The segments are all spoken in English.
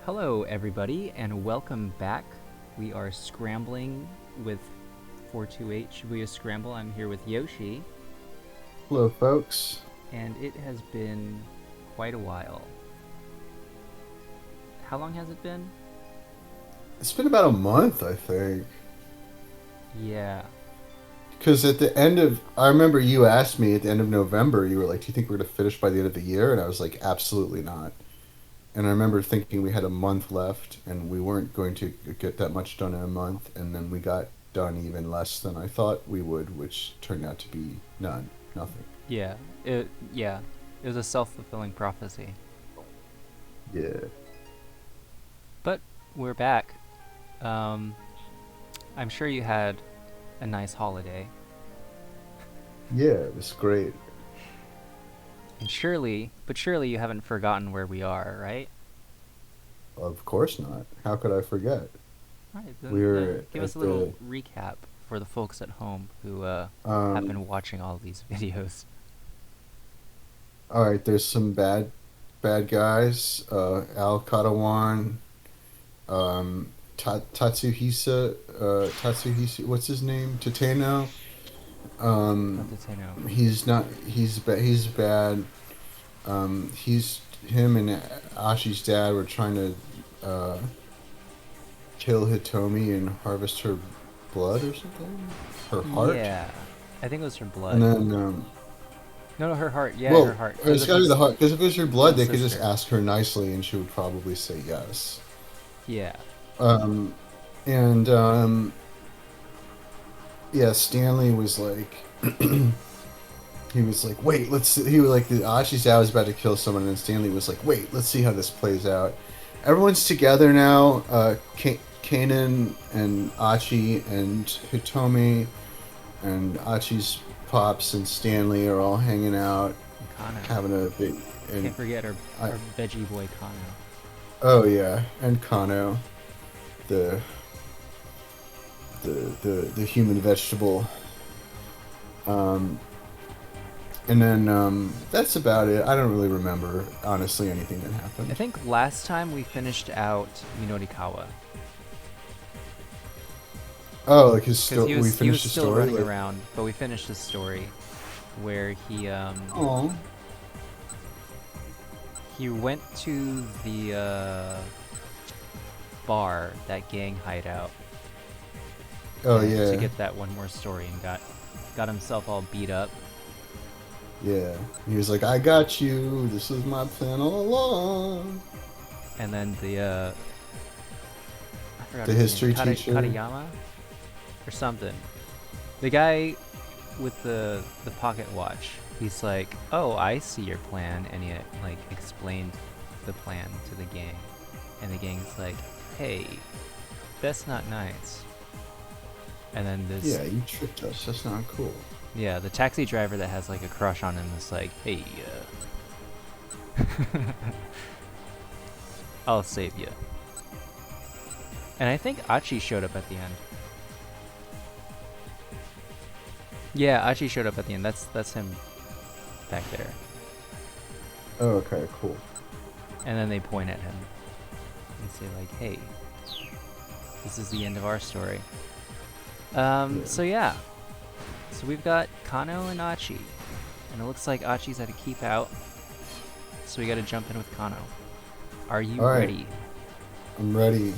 Hello, everybody, and welcome back. We are scrambling with 428 Shibuya Scramble. I'm here with Yoshi, Hello, folks. and it has been quite a while. How long has it been? It's been about a month, I think. Yeah. Because at the end of, I remember you asked me at the end of November, you were like, "Do you think we're going to finish by the end of the year?" And I was like, "Absolutely not." And I remember thinking we had a month left and we weren't going to get that much done in a month. And then we got done even less than I thought we would, which turned out to be nothing. Yeah. Yeah. It was a self-fulfilling prophecy. Yeah. But we're back. I'm sure you had a nice holiday. Yeah, it was great. And surely you haven't forgotten where we are, right? Of course not. How could I forget? Right, We then were give us at a little the, recap for the folks at home who have um, been watching all these videos. all right, there's some bad guys. Al Tatsuhisa, what's his name? Tateno. Not Um, to say no. he's not. He's bad. He's him and Ashi's dad were trying to kill Hitomi and harvest her blood or something. Her heart, Yeah, I think it was her and blood. then No, her heart. Yeah, her well, heart. Because it's of got to be the his heart. Because if it was her blood, little they could just sister. ask her nicely, and she would probably say yes. Yeah. Um, and yeah, Stanley was like, he was like, wait, let's. See. He was like, the Ashi's dad was about to kill someone, and Stanley was like, wait, let's see how this plays out. Everyone's together now. Kanan and Achi and Hitomi and Achi's pops and Stanley are all hanging out, And Kano. having a big. Can't And forget I, our veggie boy Kano. oh yeah, and Kano, the the human vegetable. Um, And then that's about it. I don't really remember, honestly, anything that I happened. think last time we finished out Minorikawa. Oh, like Because we he was finished the still story? running Like, around, but we finished his story where oh. he went to the bar, that gang hideout, Oh, to yeah. get that one more story and got himself all beat up. Yeah. He was like, I got you. This was my plan all along. And then I forgot The his name, history teacher. Katayama or something. The guy with the pocket watch. He's like, "Oh, I see your plan," and he like explained the plan to the gang, and the gang's like, "Hey, that's not nice." And then this, Yeah, you tricked us. That's not cool. yeah, the taxi driver that has like a crush on him is like, "Hey, I'll save you." And I think Achi showed up at the end. Yeah, Achi showed up at the end. That's him back there. Oh, okay, cool. And then they point at him and say like, "Hey, this is the end of our story." Yeah. So yeah. So we've got Kano and Achi. And it looks like Achi's had to keep out. So we gotta jump in with Kano. Are you All right, ready? I'm ready.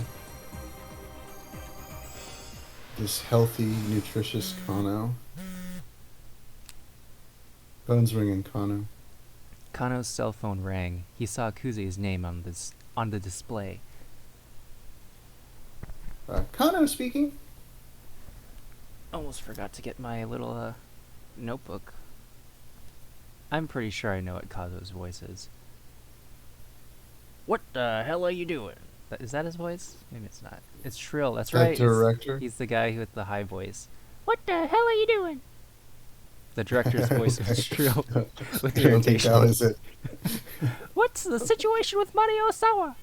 This healthy, nutritious Kano. Phone's ringing, Kano. Kano's cell phone rang. He saw Kuze's name on the display. Kano speaking. Almost forgot to get my little notebook. I'm pretty sure I know what Kazu's voice is. What the hell are you doing? Is that his voice? Maybe it's not. It's shrill. That's That right. director. He's the guy with the high voice. What the hell are you doing? The director's voice is shrill with I don't think that irritation. was it. What's the situation with Mario Sawa?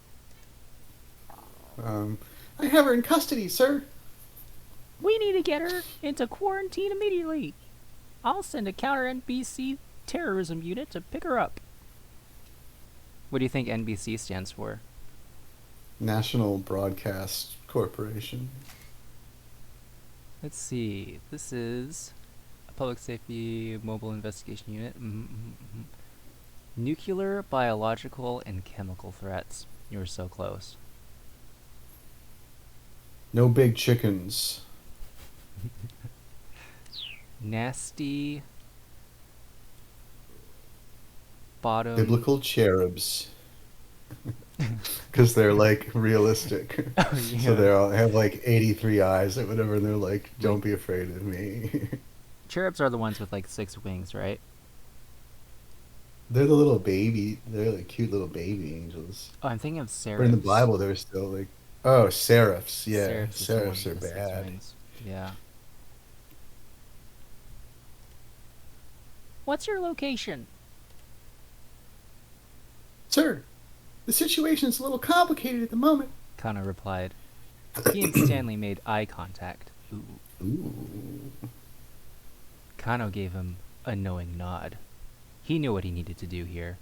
Um, I have her in custody, sir. We need to get her into quarantine immediately. I'll send a counter NBC terrorism unit to pick her up. What do you think NBC stands for? National Broadcast Corporation. Let's see. This is a public safety mobile investigation unit. Nuclear, biological, and chemical threats. You were so close. No big chickens. Nasty bottom. Biblical cherubs. Because they're like realistic. Oh, yeah. So they all have like 83 eyes or whatever, and they're like, don't be afraid of me. Cherubs are the ones with like 6 wings, right? They're the little baby, they're like cute little baby angels. Oh, I'm thinking of seraphs. But in the Bible, they're still like, oh, seraphs. Yeah, Seraphs is the one seraphs are with the 6 bad. wings. Yeah. What's your location? Sir, the situation's a little complicated at the moment. Kano replied. He and Stanley made eye contact. Ooh. Ooh. Kano gave him a knowing nod. He knew what he needed to do here.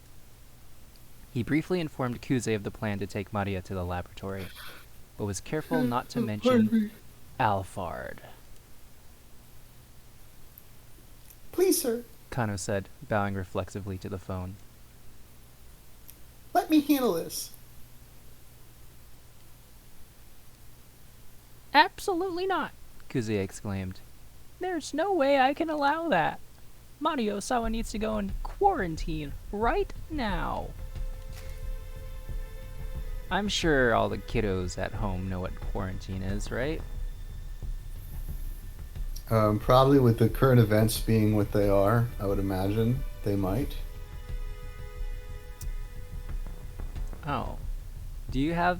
He briefly informed Kuze of the plan to take Maria to the laboratory, but was careful not to mention Alphard. Please, sir, Kano said, bowing reflexively to the phone. let me handle this. Absolutely not, Kuze exclaimed. There's no way I can allow that. Mario-sama needs to go in quarantine right now. I'm sure all the kiddos at home know what quarantine is, right? Probably with the current events being what they are, I would imagine they might. Oh. Do you have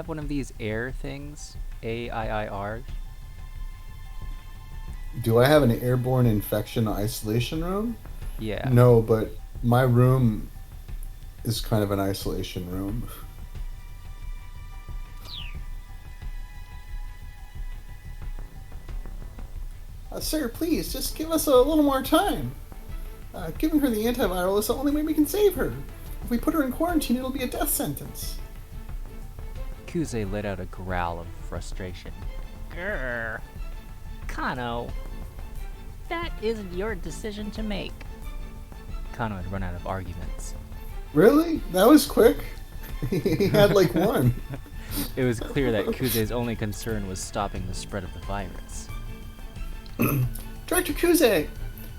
one of these air things? AIIR? Do I have an airborne infection isolation room? Yeah. No, but my room is kind of an isolation room. Sir, please, just give us a little more time. Giving her the antiviral is the only way we can save her. If we put her in quarantine, it'll be a death sentence. Kuze let out a growl of frustration. Grr. Kano, that isn't your decision to make. Kano had run out of arguments. Really? That was quick. He had like one. It was clear that Kuze's only concern was stopping the spread of the virus. Director Kuze,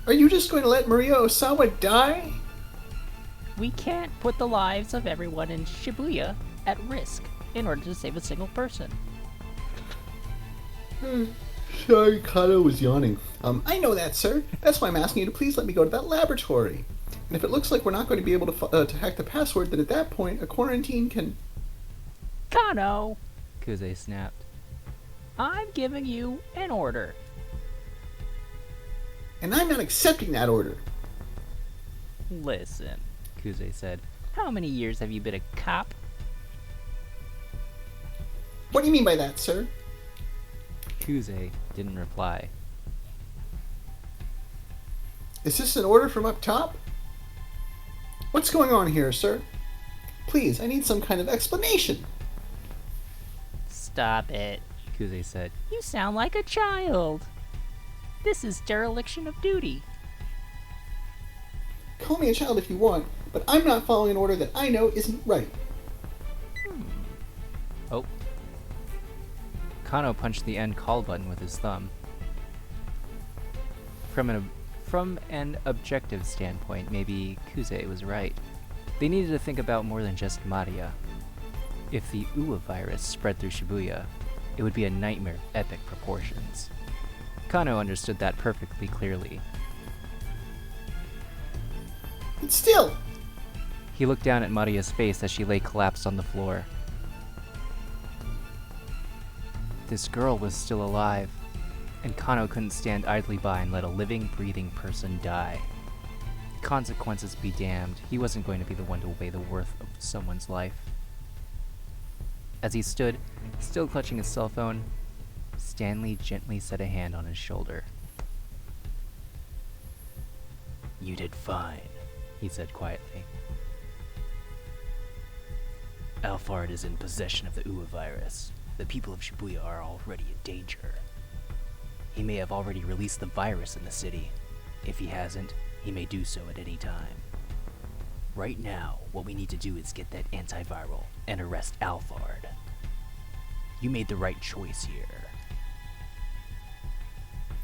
are you just going to let Maria Osawa die? We can't put the lives of everyone in Shibuya at risk in order to save a single person. Sorry, Kano was yawning. I know that, sir. That's why I'm asking you to please let me go to that laboratory. And if it looks like we're not going to be able to hack the password, then at that point, a quarantine can... Kano, Kuze snapped. I'm giving you an order. And I'm not accepting that order. Listen, Kuze said. how many years have you been a cop? What do you mean by that, sir? Kuze didn't reply. Is this an order from up top? What's going on here, sir? Please, I need some kind of explanation. Stop it. Kuze said. You sound like a child. This is dereliction of duty. Call me a child if you want, but I'm not following an order that I know isn't right. Oh. Kano punched the end call button with his thumb. From an objective standpoint, maybe Kuze was right. They needed to think about more than just Maria. If the Uwa virus spread through Shibuya, it would be a nightmare of epic proportions. Kano understood that perfectly clearly. But still, He looked down at Maria's face as she lay collapsed on the floor. This girl was still alive, and Kano couldn't stand idly by and let a living, breathing person die. Consequences be damned, he wasn't going to be the one to weigh the worth of someone's life. As he stood, still clutching his cell phone, Stanley gently set a hand on his shoulder. "You did fine," he said quietly. Alphard is in possession of the Uwa virus. The people of Shibuya are already in danger. He may have already released the virus in the city. If he hasn't, he may do so at any time. Right now, what we need to do is get that antiviral and arrest Alphard. You made the right choice here.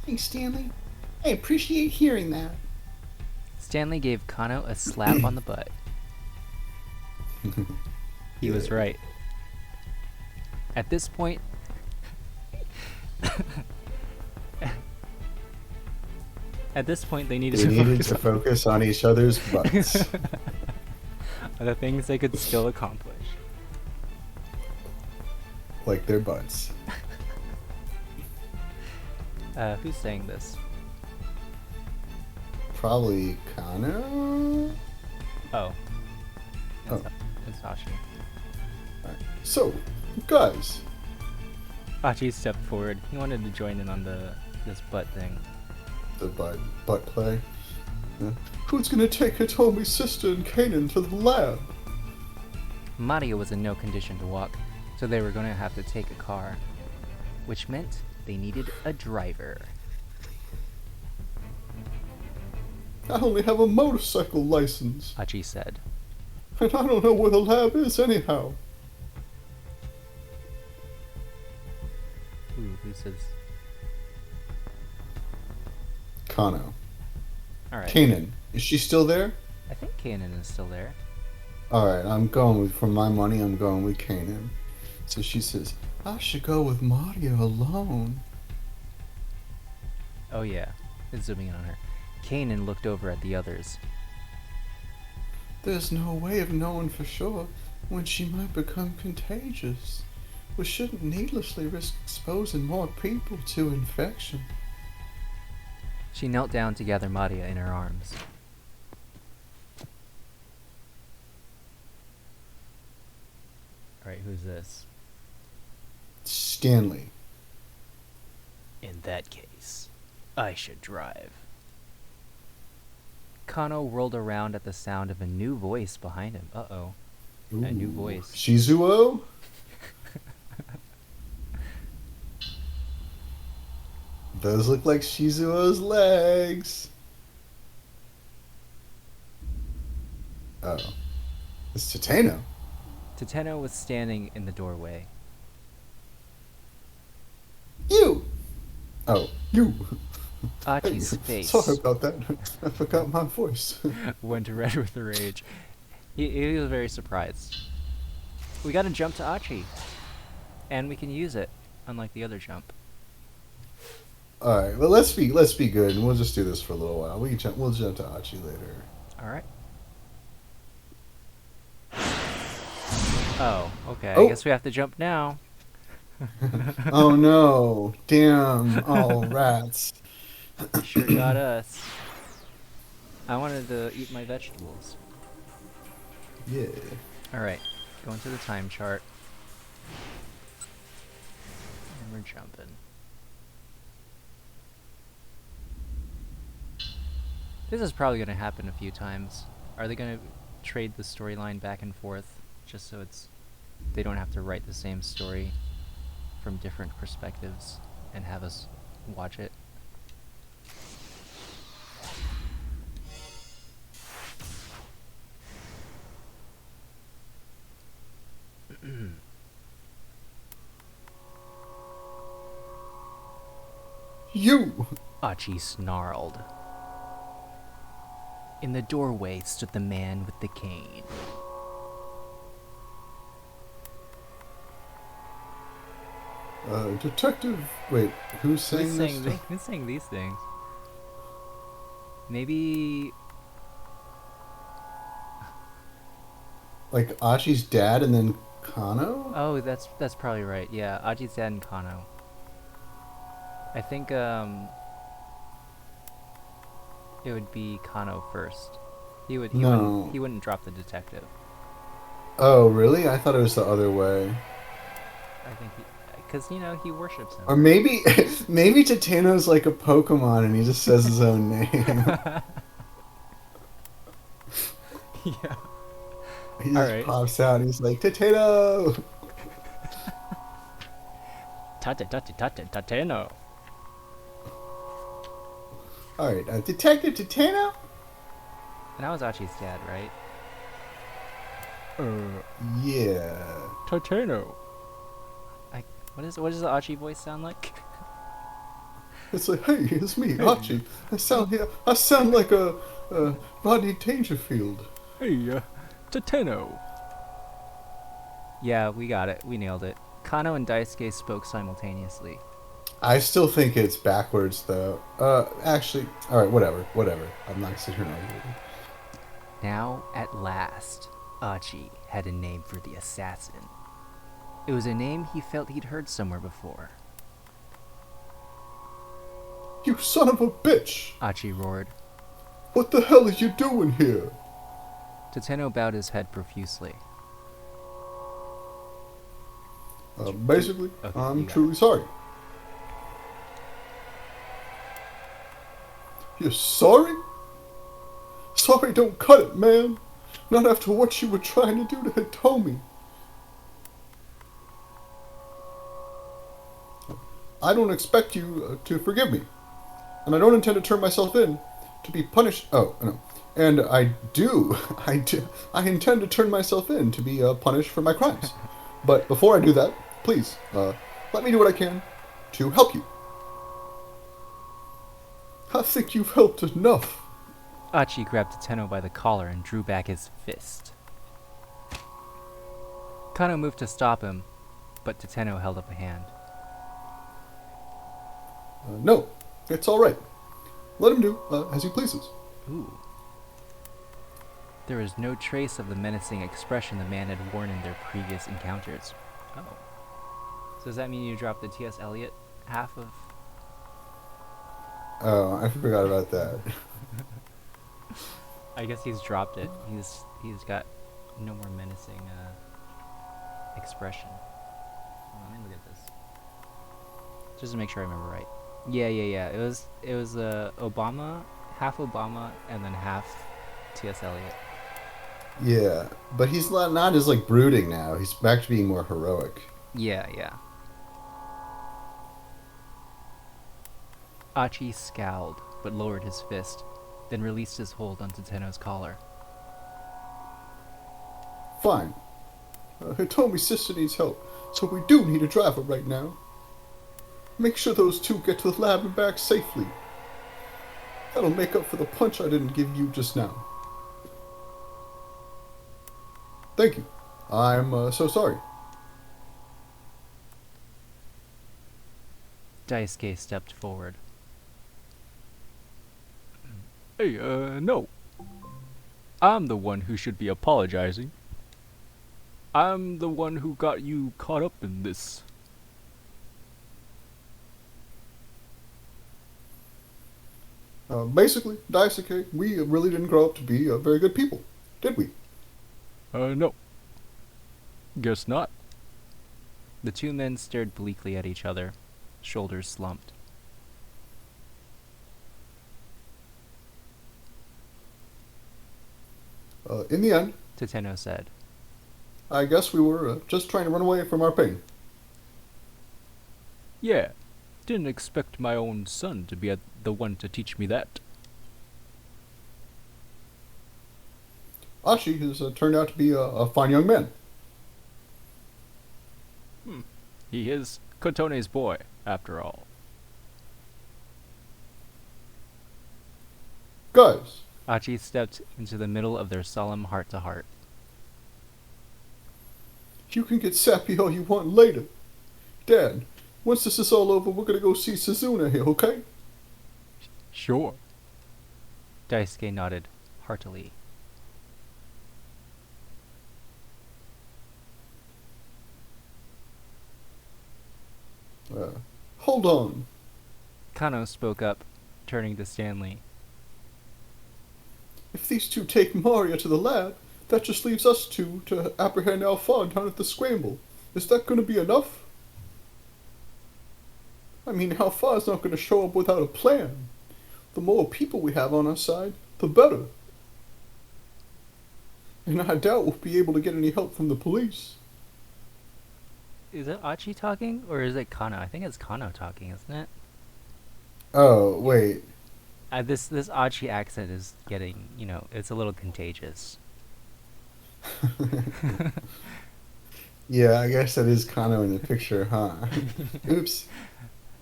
Thanks, Stanley. I appreciate hearing that. Stanley gave Kano a slap on the butt. He was right. At this point, they needed to focus on each other's butts. on the things they could still accomplish. Like their butts. Who's saying this? Probably Kano? Oh. Oh. It's Achi. Alright. So, guys. Achi stepped forward. He wanted to join in on this butt thing. The butt play. Yeah. Who's gonna take Hitomi's sister and Kanan to the lab? Mario was in no condition to walk, so they were going to have to take a car, which meant they needed a driver. I only have a motorcycle license, Achi said. and I don't know where the lab is anyhow. Ooh, who says? Kano. Alright. Kanan. Is she still there? I think Kanan is still there. Alright, for my money, I'm going with Kanan. So she says, I should go with Mario alone. Oh yeah, it's zooming in on her. Kanan looked over at the others. There's no way of knowing for sure when she might become contagious. We shouldn't needlessly risk exposing more people to infection. She knelt down to gather Maria in her arms. Alright, who's this? Stanley. In that case, I should drive. Kano whirled around at the sound of a new voice behind him. Uh-oh. A new voice. Shizuo? Those look like Shizuo's legs. Oh. It's Tateno. Tateno was standing in the doorway. You! Oh, you. Achi's Hey, face sorry about that. I forgot my voice. went red with rage. He was very surprised. We gotta jump to Achi. And we can use it, unlike the other jump. Alright, well let's be good and we'll just do this for a little while. We'll jump to Achi later. Alright. Oh, okay. Oh. I guess we have to jump now. Oh no. Damn. Oh rats. Sure got us. I wanted to eat my vegetables. Yeah. Alright, go into the time chart. And we're jumping. This is probably going to happen a few times. Are they going to trade the storyline back and forth just so they don't have to write the same story from different perspectives and have us watch it? You! Achi snarled. In the doorway stood the man with the cane. Detective... Wait, who's saying this? Who's saying these things? Maybe... Like Achi's dad and then Kano? Oh, that's probably right. Yeah, Achi's dad and Kano. I think, it would be Kano first. He wouldn't drop the detective. Oh, really? I thought it was the other way. I think because he worships him. Or maybe Tateno's like a Pokemon and he just says his own name. Yeah. He just Alright. pops out and he's like, Potato! Tateno. Alright, Detective Tatano? And that was Achi's dad, right? Yeah. Tateno. What does the Achi voice sound like? It's like, hey, it's me, Achi. I sound like a Rodney Dangerfield. Hey, Tateno. Yeah, we got it. We nailed it. Kano and Daisuke spoke simultaneously. I still think it's backwards, though. Actually, alright, whatever. I'm not sitting here and arguing. Now, at last, Achi had a name for the assassin. It was a name he felt he'd heard somewhere before. You son of a bitch! Achi roared. What the hell are you doing here? Tateno bowed his head profusely. Basically, Okay, I'm you got truly sorry. You're sorry? Sorry don't cut it, man. Not after what you were trying to do to Hitomi. I don't expect you to forgive me. And I don't intend to turn myself in to be punished. Oh, no. And I intend to turn myself in to be punished for my crimes. But before I do that, please, let me do what I can to help you. I think you've helped enough. Achi grabbed Tateno by the collar and drew back his fist. Kano moved to stop him, but Tateno held up a hand. No, it's all right. Let him do as he pleases. Ooh. There was no trace of the menacing expression the man had worn in their previous encounters. Oh. So does that mean you dropped the T.S. Eliot half of... Oh, I forgot about that. I guess he's dropped it. He's got no more menacing expression. Let me look at this. Just to make sure I remember right. Yeah. It was Obama, half Obama, and then half T.S. Eliot. Yeah, but he's not as like brooding now. He's back to being more heroic. Yeah. Achi scowled, but lowered his fist, then released his hold on Tateno's collar. Fine. Hitomi's sister needs help, so we do need a driver right now. Make sure those two get to the lab and back safely. That'll make up for the punch I didn't give you just now. Thank you. I'm so sorry. Daisuke stepped forward. Hey, no. I'm the one who should be apologizing. I'm the one who got you caught up in this. Basically, Daisuke, we really didn't grow up to be very good people, did we? No. Guess not. The two men stared bleakly at each other, shoulders slumped. In the end, Tateno said. I guess we were just trying to run away from our pain. Yeah, didn't expect my own son to be the one to teach me that. Achi has turned out to be a fine young man. He is Kotone's boy, after all. Guys, Achi stepped into the middle of their solemn heart-to-heart. you can get sappy all you want later. Dad, once this is all over, we're gonna go see Suzuna here, okay? Sure. Daisuke nodded heartily. Hold on. Kano spoke up, turning to Stanley. If these two take Maria to the lab, that just leaves us two to apprehend Alphard down at the Scramble. Is that gonna be enough? I mean, Alphard's not gonna show up without a plan. The more people we have on our side, the better. and I doubt we'll be able to get any help from the police. Is it Achi talking, or is it Kano? I think it's Kano talking, isn't it? Oh, wait. This Achi accent is getting, it's a little contagious. Yeah, I guess that is Kano in the picture, huh? Oops.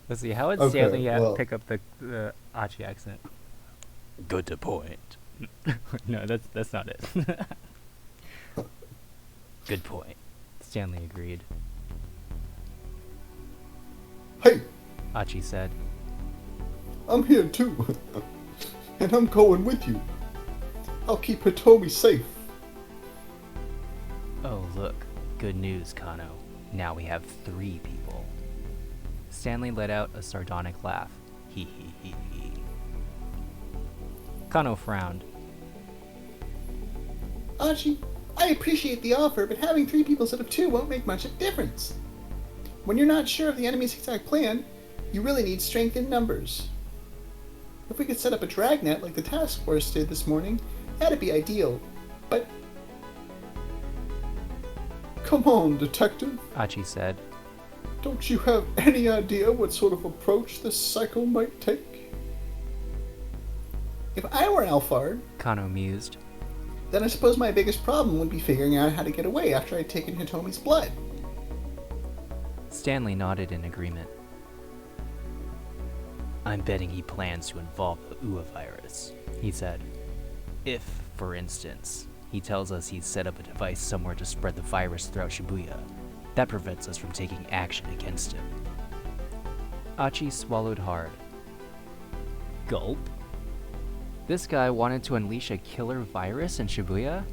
Let's see, how would Okay, Stanley well- pick up the Achi accent? Good to point. No, that's not it. Good point. Stanley agreed. Hey, Achi said, I'm here too. And I'm going with you. I'll keep Hitomi safe. Oh, look. Good news, Kano. Now we have 3 people. Stanley let out a sardonic laugh. He he he he. Kano frowned. Achi, I appreciate the offer, but having 3 people instead of 2 won't make much of a difference. When you're not sure of the enemy's exact plan, you really need strength in numbers. If we could set up a dragnet like the task force did this morning, that'd be ideal. But... Come on, detective. Achi said, Don't you have any idea what sort of approach this cycle might take? If I were Alphard, Kano mused. then I suppose my biggest problem would be figuring out how to get away after I'd taken Hitomi's blood. Stanley nodded in agreement. I'm betting he plans to involve the Ua virus, He said, if, for instance, he tells us he's set up a device somewhere to spread the virus throughout Shibuya. That prevents us from taking action against him. Achi swallowed hard. Gulp? This guy wanted to unleash a killer virus in Shibuya?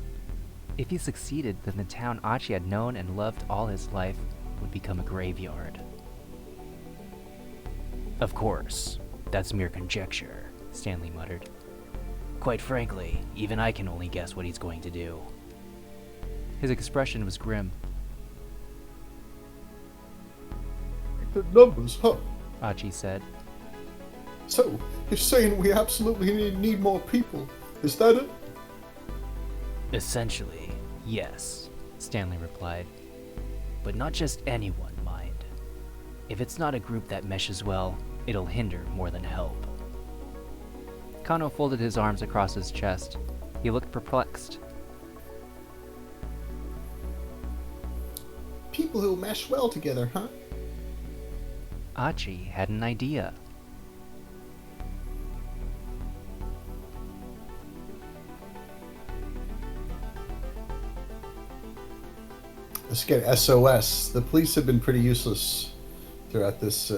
If he succeeded, then the town Achi had known and loved all his life would become a graveyard. Of course, that's mere conjecture, Stanley muttered. Quite frankly, even I can only guess what he's going to do. His expression was grim. The numbers, huh? Achi said, So, you're saying we absolutely need more people. Is that it? Essentially, yes, Stanley replied. but not just anyone, mind. If it's not a group that meshes well, it'll hinder more than help. Kano folded his arms across his chest. He looked perplexed. People who mesh well together, huh? Achi had an idea. Let's get SOS. The police have been pretty useless throughout this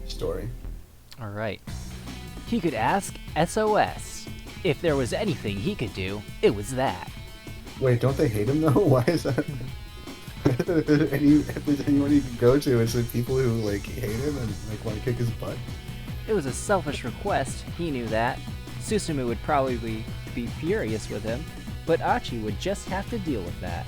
story. All right. He could ask SOS. If there was anything he could do, it was that. Wait, don't they hate him though? Why is that? If there's anyone you can go to, it's the people who like hate him and like want to kick his butt. It was a selfish request, he knew that. Susumu would probably be furious with him, but Achi would just have to deal with that.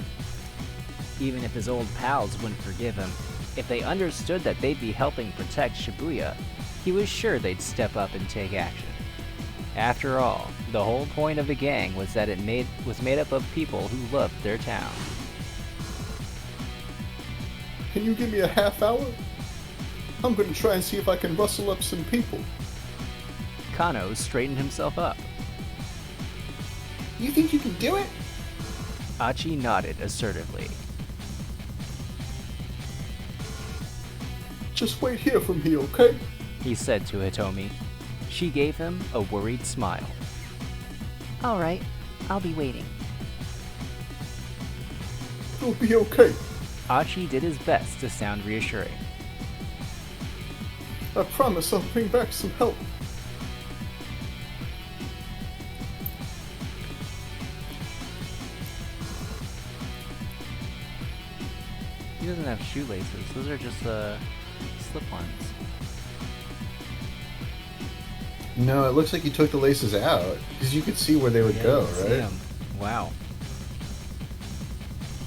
Even if his old pals wouldn't forgive him, if they understood that they'd be helping protect Shibuya, he was sure they'd step up and take action. After all, the whole point of the gang was that it was made up of people who loved their town. Can you give me a half hour? I'm gonna try and see if I can rustle up some people. Kano straightened himself up. You think you can do it? Achi nodded assertively. Just wait here for me, okay? He said to Hitomi. She gave him a worried smile. All right, I'll be waiting. It'll be okay. Achi did his best to sound reassuring. I promise I'll bring back some help. He doesn't have shoelaces. Those are just slip-ons. No, it looks like he took the laces out because you could see where they would go, you can see right? him. Wow.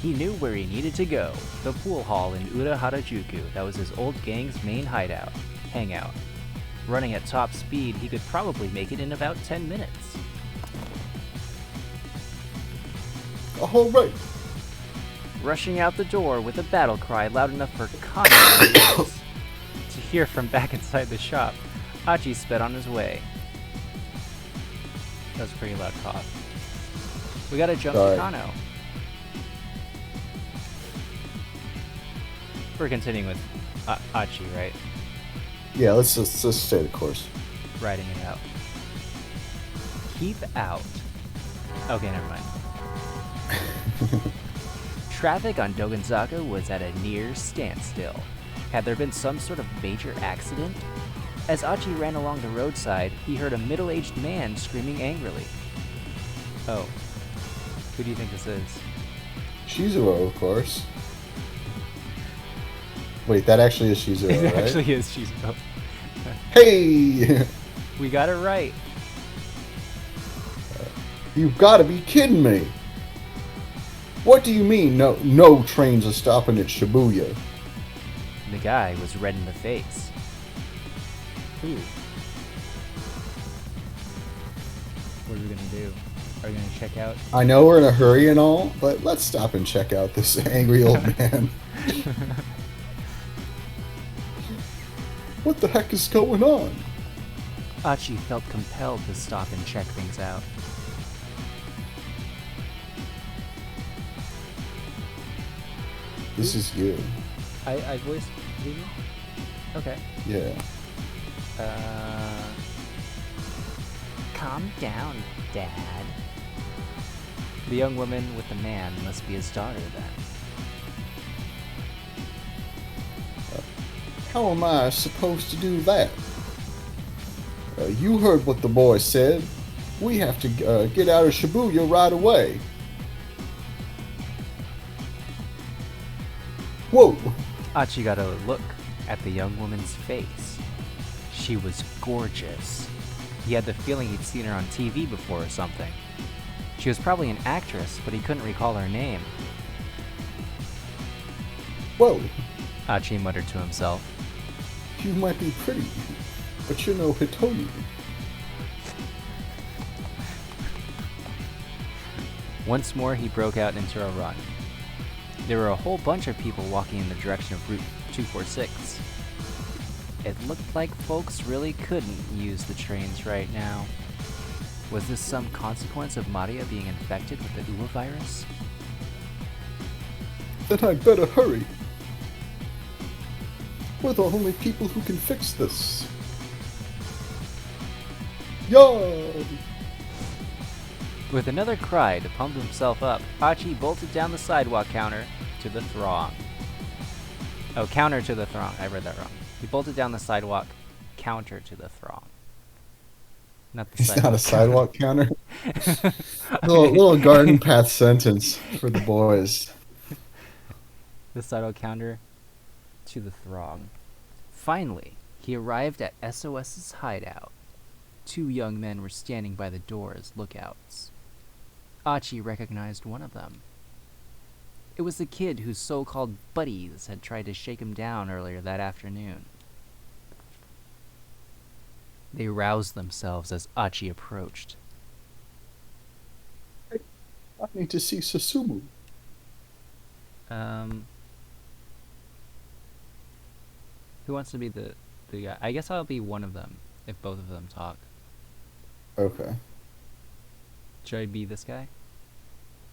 He knew where he needed to go. The pool hall in Ura Harajuku, that was his old gang's main hangout. Running at top speed, he could probably make it in about 10 minutes. All right. Rushing out the door with a battle cry loud enough for Kano to hear from back inside the shop, Achi sped on his way. That was a pretty loud cough. We gotta jump Sorry. to Kano. We're continuing with Achi, right? Yeah, let's stay the course. Riding it out. Keep out. Okay, never mind. Traffic on Dogenzaka was at a near standstill. Had there been some sort of major accident? As Achi ran along the roadside, he heard a middle-aged man screaming angrily. Oh. Who do you think this is? Shizuru, of course. Wait, that actually is Shizuru, It right? actually is Shizuo. Hey! We got it right. You've got to be kidding me! What do you mean, no trains are stopping at Shibuya? The guy was red in the face. Ooh. What are we gonna do? Are we gonna check out? I know we're in a hurry and all, but let's stop and check out this angry old man. What the heck is going on? Achi felt compelled to stop and check things out. This is you. I voiced Vivi? Okay. Yeah. Calm down, Dad. The young woman with the man must be his daughter then. How am I supposed to do that? You heard what the boy said. We have to get out of Shibuya right away. Whoa! Achi got a look at the young woman's face. She was gorgeous. He had the feeling he'd seen her on TV before or something. She was probably an actress, but he couldn't recall her name. Whoa! Achi muttered to himself. You might be pretty, but you're no Hitomi. Once more, he broke out into a run. There were a whole bunch of people walking in the direction of Route 246. It looked like folks really couldn't use the trains right now. Was this some consequence of Maria being infected with the Uwa virus? Then I'd better hurry. We're the only people who can fix this. Yo! With another cry to pump himself up, Achi bolted down the sidewalk counter to the throng. Oh, counter to the throng. I read that wrong. He bolted down the sidewalk counter to the throng. Not the It's sidewalk not a sidewalk counter. counter. Little garden path sentence for the boys. The sidewalk counter to the throng. Finally, he arrived at SOS's hideout. Two young men were standing by the door as lookouts. Achi recognized one of them. It was the kid whose so-called buddies had tried to shake him down earlier that afternoon. They roused themselves as Achi approached. I need to see Susumu. Who wants to be the guy? I guess I'll be one of them if both of them talk. Okay. Should I be this guy?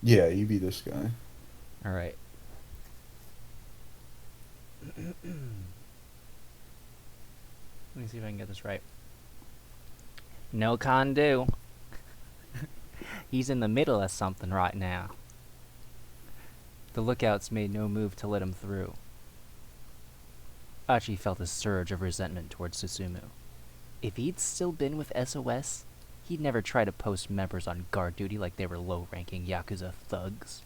Yeah, you be this guy. Alright. Let me see if I can get this right. No can do. He's in the middle of something right now. The lookouts made no move to let him through. Achi felt a surge of resentment towards Susumu. If he'd still been with SOS, he'd never try to post members on guard duty like they were low-ranking Yakuza thugs.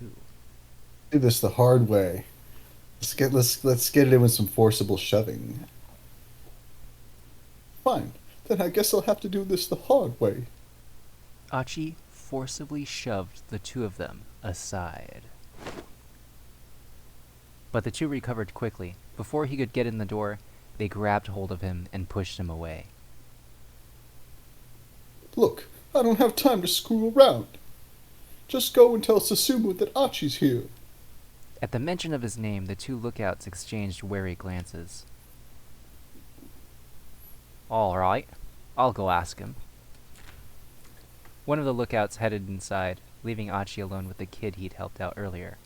Ooh. Do this the hard way. Let's get it in with some forcible shoving. Fine. Then I guess I'll have to do this the hard way. Achi forcibly shoved the two of them aside. But the two recovered quickly. Before he could get in the door, they grabbed hold of him and pushed him away. Look, I don't have time to screw around. Just go and tell Susumu that Achi's here. At the mention of his name, the two lookouts exchanged wary glances. All right, I'll go ask him. One of the lookouts headed inside, leaving Achi alone with the kid he'd helped out earlier.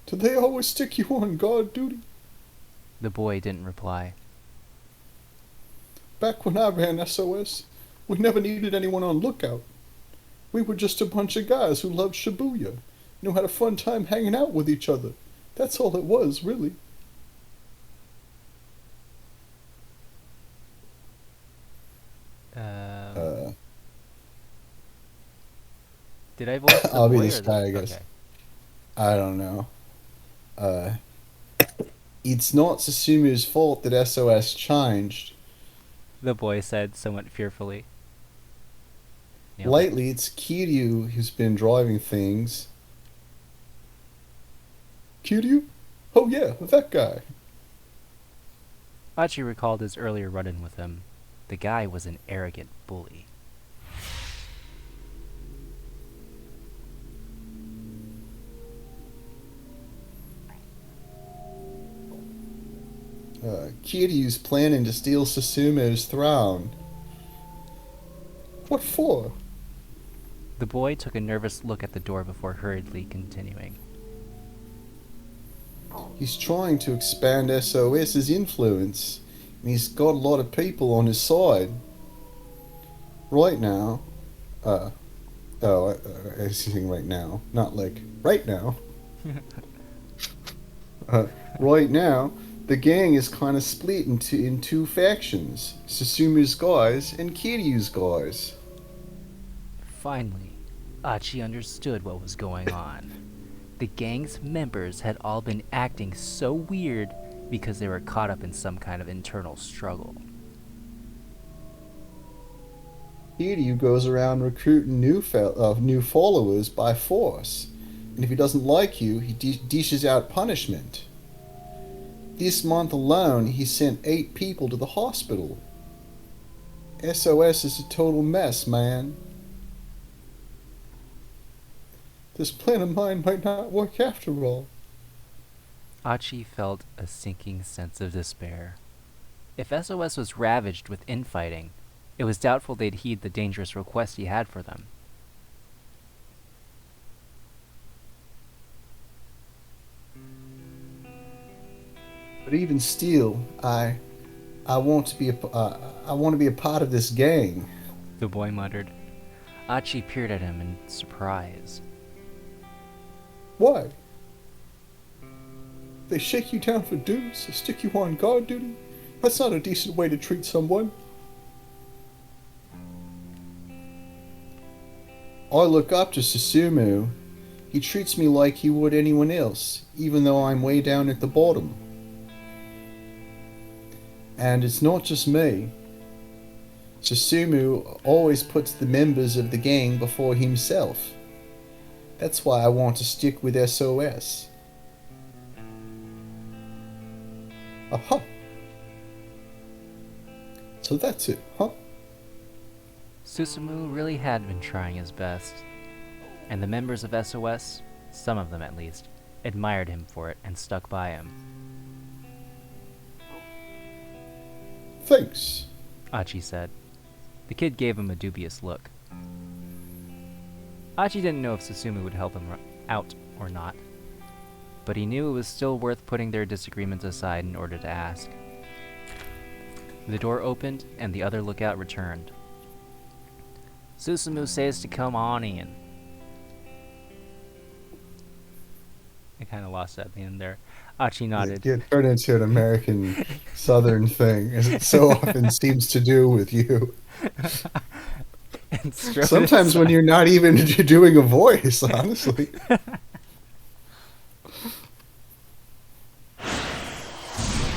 Do they always stick you on guard duty? The boy didn't reply. Back when I ran SOS, we never needed anyone on lookout. We were just a bunch of guys who loved Shibuya, knew had a fun time hanging out with each other. That's all it was, really. Did I voice the I'll be boy this or guy, I the... guess. Okay. I don't know. It's not Susumu's fault that SOS changed. The boy said somewhat fearfully. Nailed it. Lately, it's Kiryu who's been driving things. Kiryu? Oh yeah, that guy. Achi recalled his earlier run-in with him. The guy was an arrogant bully. Kiryu's planning to steal Susumu's throne. What for? The boy took a nervous look at the door before hurriedly continuing. He's trying to expand SOS's influence, and he's got a lot of people on his side. Right now, I was saying right now, not like right now. Right now, the gang is kind of split in two factions: Susumu's guys and Kiryu's guys. Finally, Achi understood what was going on. The gang's members had all been acting so weird because they were caught up in some kind of internal struggle. Kiryu goes around recruiting new followers by force, and if he doesn't like you, he dishes out punishment. This month alone, he sent 8 people to the hospital. SOS is a total mess, man. This plan of mine might not work after all. Achi felt a sinking sense of despair. If SOS was ravaged with infighting, it was doubtful they'd heed the dangerous request he had for them. But even still, I want to be a part of this gang. The boy muttered. Achi peered at him in surprise. Why? They shake you down for dues, stick you on guard duty? That's not a decent way to treat someone. I look up to Susumu. He treats me like he would anyone else, even though I'm way down at the bottom. And it's not just me. Susumu always puts the members of the gang before himself. That's why I want to stick with SOS. Aha! So that's it, huh? Susumu really had been trying his best, and the members of SOS, some of them at least, admired him for it and stuck by him. Thanks. Achi said. The kid gave him a dubious look. Achi didn't know if Susumu would help him out or not, but he knew it was still worth putting their disagreements aside in order to ask. The door opened, and the other lookout returned. Susumu says to come on in. I kind of lost that at the end there. Achi nodded. It turned into an American Southern thing, as it so often seems to do with you. Sometimes when you're not even doing a voice, honestly.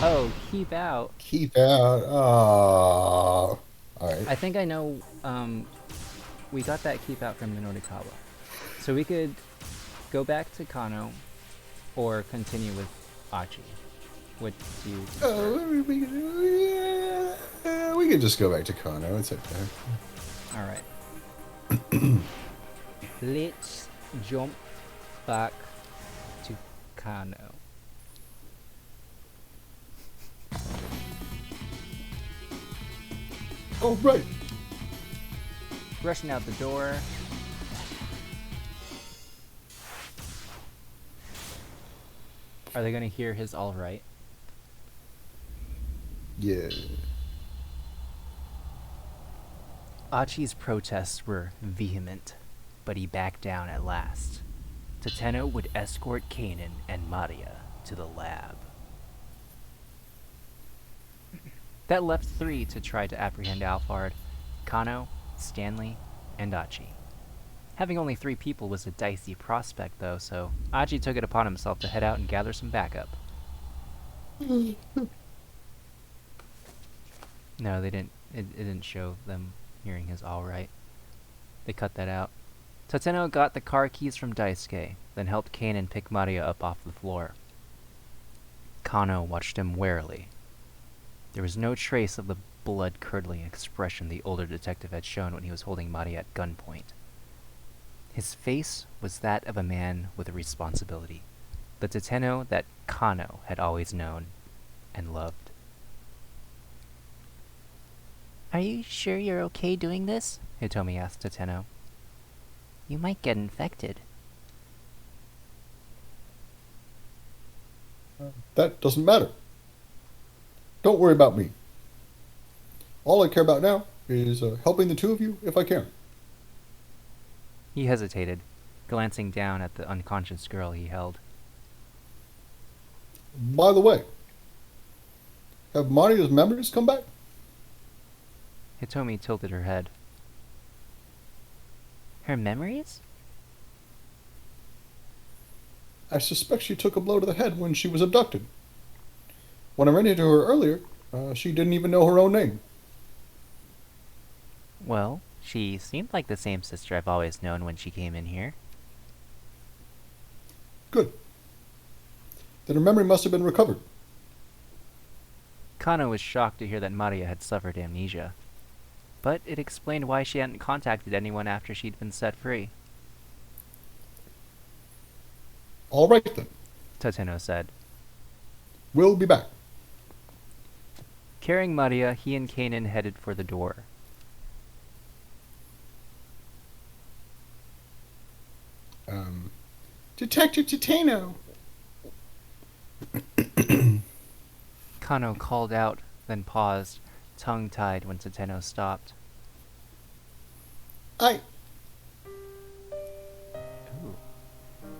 Oh, keep out. Keep out. Oh. Alright. I think I know, we got that keep out from Minotikawa. So we could go back to Kano or continue with Achi. What do you... Oh, we can just go back to Kano. It's okay. Alright. Let's jump back to Kano. Oh, right. Rushing out the door. Are they gonna hear his alright? Yeah. Achi's protests were vehement, but he backed down at last. Tateno would escort Kanan and Maria to the lab. That left 3 to try to apprehend Alphard: Kano, Stanley, and Achi. Having only 3 people was a dicey prospect, though, so Achi took it upon himself to head out and gather some backup. No, they didn't. It didn't show them hearing his alright. They cut that out. Tateno got the car keys from Daisuke, then helped Kanan pick Maria up off the floor. Kano watched him warily. There was no trace of the blood-curdling expression the older detective had shown when he was holding Maria at gunpoint. His face was that of a man with a responsibility, the Tateno that Kano had always known and loved. Are you sure you're okay doing this? Hitomi asked Tateno. You might get infected. That doesn't matter. Don't worry about me. All I care about now is helping the two of you if I can. He hesitated, glancing down at the unconscious girl he held. By the way, have Maria's memories come back? Hitomi tilted her head. Her memories? I suspect she took a blow to the head when she was abducted. When I ran into her earlier, she didn't even know her own name. Well, she seemed like the same sister I've always known when she came in here. Good. Then her memory must have been recovered. Kano was shocked to hear that Maria had suffered amnesia, but it explained why she hadn't contacted anyone after she'd been set free. All right then. Tateno said. We'll be back. Carrying Maria, he and Kanan headed for the door. Detective Tateno. Kano called out, then paused, tongue-tied when Tateno stopped. I...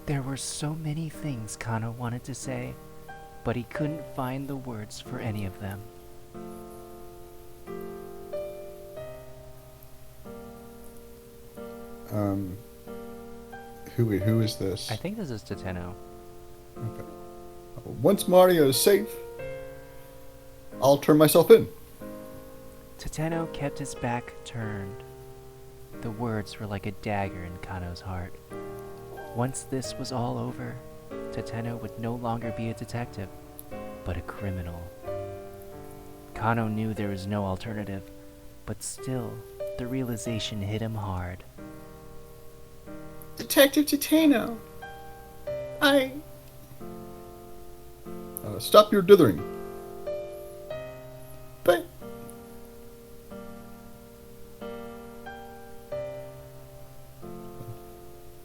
There were so many things Kano wanted to say, but he couldn't find the words for any of them. Who is this? I think this is Tateno. Okay. Once Maria is safe, I'll turn myself in. Tateno kept his back turned. The words were like a dagger in Kano's heart. Once this was all over, Tateno would no longer be a detective, but a criminal. Kano knew there was no alternative, but still, the realization hit him hard. Detective Tateno. I... stop your dithering. But...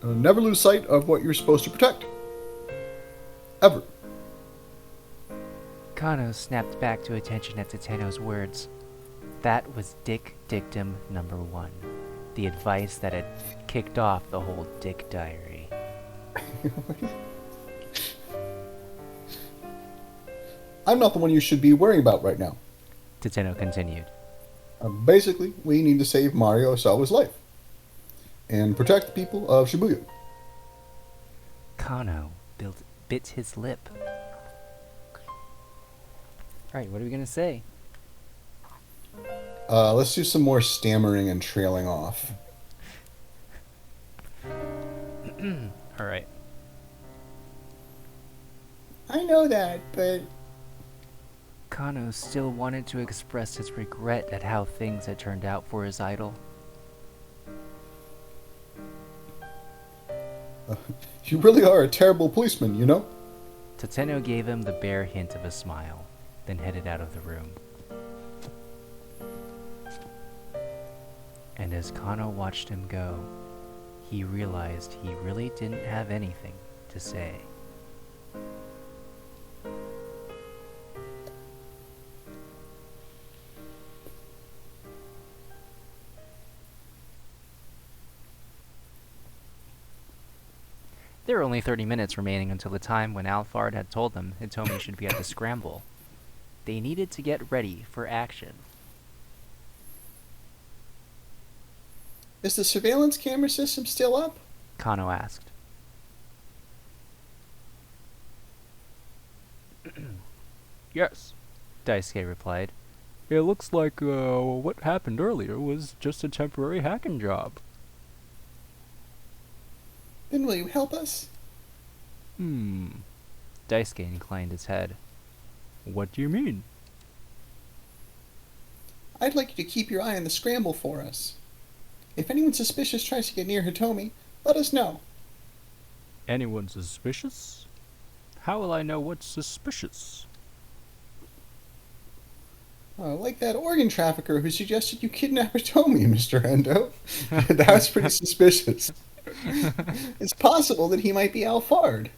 never lose sight of what you're supposed to protect. Ever. Kano snapped back to attention at Tateno's words. That was Dick Dictum number 1. The advice that had kicked off the whole Dick diary. I'm not the one you should be worrying about right now. Tateno continued. Basically, we need to save Mario Osawa's life. And protect the people of Shibuya. Kano bit his lip. Alright, what are we gonna say? Let's do some more stammering and trailing off. Alright. I know that, but... Kano still wanted to express his regret at how things had turned out for his idol. You really are a terrible policeman, you know? Tateno gave him the bare hint of a smile, then headed out of the room. And as Kano watched him go, he realized he really didn't have anything to say. There were only 30 minutes remaining until the time when Alphard had told them Hitomi should be at the Scramble. They needed to get ready for action. Is the surveillance camera system still up? Kano asked. Yes, Daisuke replied. It looks like what happened earlier was just a temporary hacking job. Then will you help us? Daisuke inclined his head. What do you mean? I'd like you to keep your eye on the Scramble for us. If anyone suspicious tries to get near Hitomi, let us know. Anyone suspicious? How will I know what's suspicious? Like that organ trafficker who suggested you kidnap Hitomi, Mr. Endo. That was pretty suspicious. It's possible that he might be Alphard.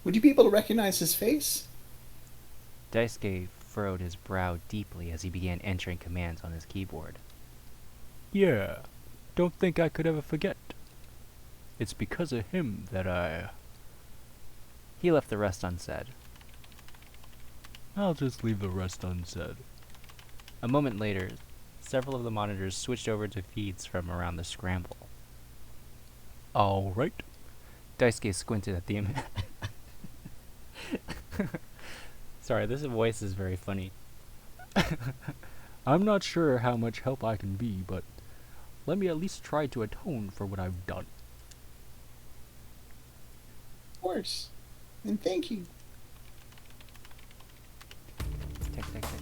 Would you be able to recognize his face? Daisuke furrowed his brow deeply as he began entering commands on his keyboard. Yeah, don't think I could ever forget. It's because of him that I... He left the rest unsaid. I'll just leave the rest unsaid. A moment later, several of the monitors switched over to feeds from around the Scramble. All right. Daisuke squinted at the image. Sorry, this voice is very funny. I'm not sure how much help I can be, but let me at least try to atone for what I've done. Of course. And thank you. Tick, tick, tick, tick.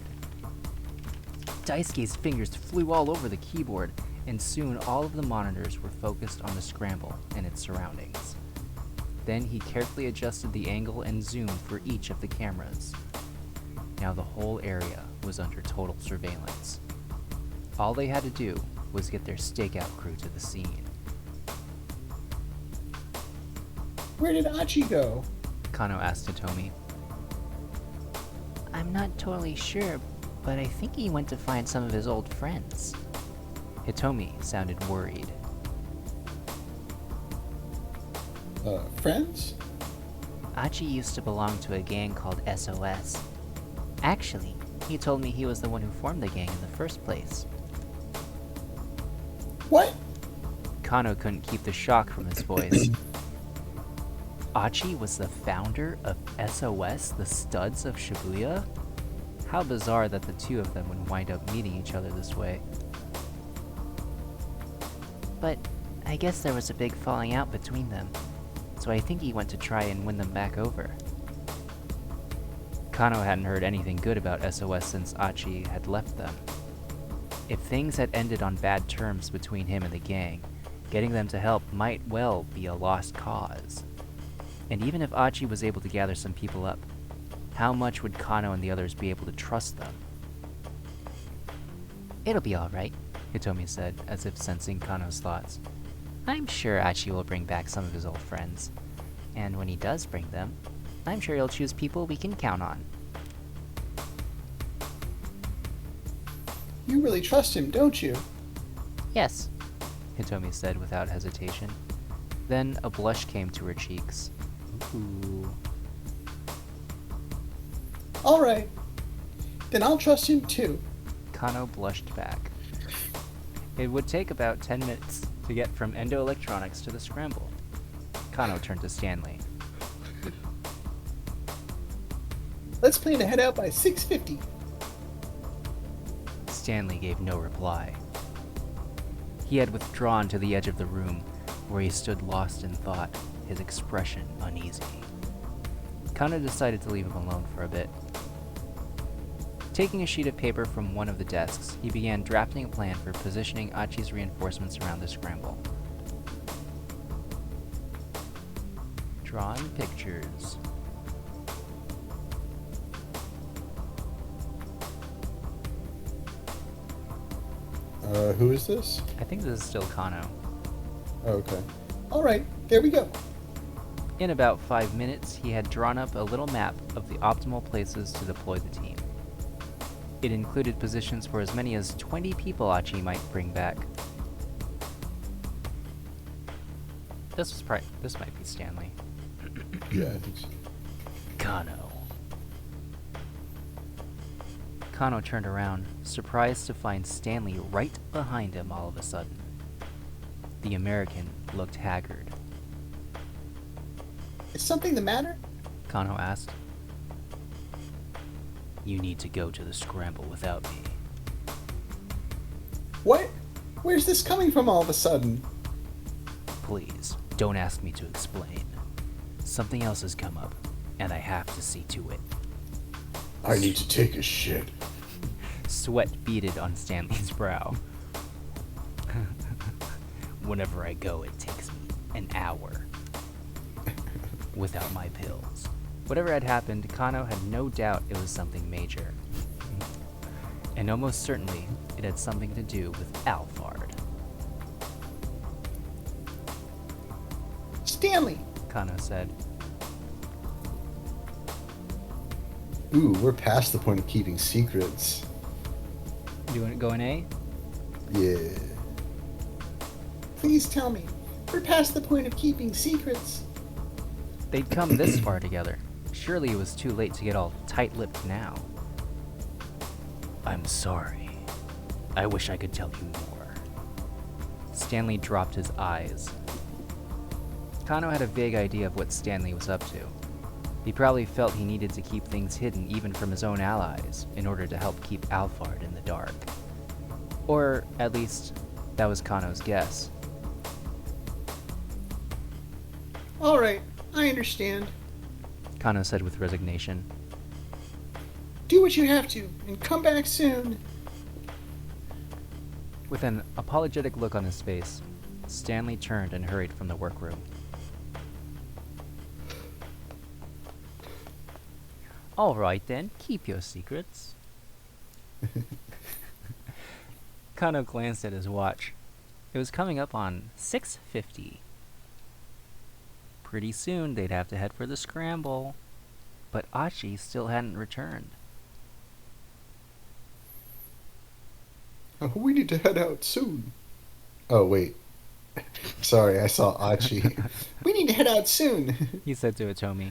Daisuke's fingers flew all over the keyboard, and soon all of the monitors were focused on the Scramble and its surroundings. Then he carefully adjusted the angle and zoom for each of the cameras. Now the whole area was under total surveillance. All they had to do was get their stakeout crew to the scene. Where did Achi go? Kano asked Hitomi. I'm not totally sure, but I think he went to find some of his old friends. Hitomi sounded worried. Friends? Achi used to belong to a gang called SOS. Actually, he told me he was the one who formed the gang in the first place. What? Kano couldn't keep the shock from his voice. Achi was the founder of SOS, the Studs of Shibuya? How bizarre that the two of them would wind up meeting each other this way. But I guess there was a big falling out between them, so I think he went to try and win them back over. Kano hadn't heard anything good about SOS since Achi had left them. If things had ended on bad terms between him and the gang, getting them to help might well be a lost cause. And even if Achi was able to gather some people up, how much would Kano and the others be able to trust them? It'll be alright. Hitomi said, as if sensing Kano's thoughts. I'm sure Achi will bring back some of his old friends. And when he does bring them, I'm sure he'll choose people we can count on. You really trust him, don't you? Yes. Hitomi said without hesitation. Then a blush came to her cheeks. Ooh. Alright. Then I'll trust him too. Kano blushed back. It would take about 10 minutes to get from Endo Electronics to the Scramble. Kano turned to Stanley. Let's plan to head out by 6:50. Stanley gave no reply. He had withdrawn to the edge of the room, where he stood lost in thought, his expression uneasy. Kano decided to leave him alone for a bit. Taking a sheet of paper from one of the desks, he began drafting a plan for positioning Achi's reinforcements around the scramble. Drawing pictures. Who is this? I think this is still Kano. Oh, okay. Alright, there we go. In about 5 minutes, he had drawn up a little map of the optimal places to deploy the team. It included positions for as many as 20 people Achi might bring back. This might be Stanley. Yeah, I think so. Kano. Kano turned around, surprised to find Stanley right behind him all of a sudden. The American looked haggard. Is something the matter? Kano asked. You need to go to the scramble without me. What? Where's this coming from all of a sudden? Please, don't ask me to explain. Something else has come up, and I have to see to it. I need to take a shit. Sweat beaded on Stanley's brow. Whenever I go, it takes me an hour. Without my pills. Whatever had happened, Kano had no doubt it was something major. And almost certainly, it had something to do with Alphard. Stanley! Kano said. Ooh, we're past the point of keeping secrets. Do you want to go in A? Yeah. Please tell me. We're past the point of keeping secrets. They'd come this far together. Surely it was too late to get all tight-lipped now. I'm sorry. I wish I could tell you more. Stanley dropped his eyes. Kano had a vague idea of what Stanley was up to. He probably felt he needed to keep things hidden even from his own allies in order to help keep Alphard in the dark. Or, at least, that was Kano's guess. Alright, I understand. Kano said with resignation. Do what you have to, and come back soon. With an apologetic look on his face, Stanley turned and hurried from the workroom. All right then, keep your secrets. Kano glanced at his watch. It was coming up on 6:50. Pretty soon they'd have to head for the scramble. But Achi still hadn't returned. We need to head out soon. Oh, wait. Sorry, I saw Achi. We need to head out soon. He said to Atomi.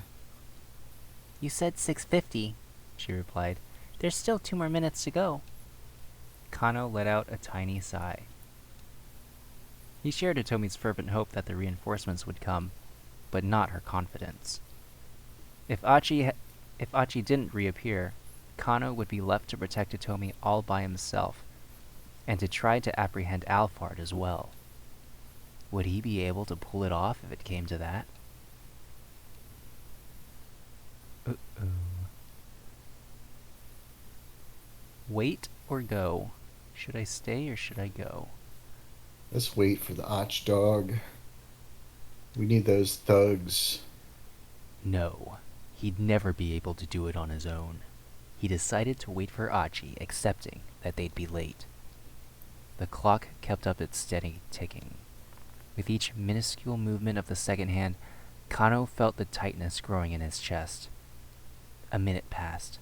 You said 6:50, She replied. There's still 2 more minutes to go. Kano let out a tiny sigh. He shared Atomi's fervent hope that the reinforcements would come, but not her confidence. If Achi didn't reappear, Kano would be left to protect Atomi all by himself, and to try to apprehend Alphard as well. Would he be able to pull it off if it came to that? Uh-oh. Wait or go? Should I stay or should I go? Let's wait for the Ach dog. We need those thugs. No, he'd never be able to do it on his own. He decided to wait for Achi, accepting that they'd be late. The clock kept up its steady ticking. With each minuscule movement of the second hand, Kano felt the tightness growing in his chest. A minute passed.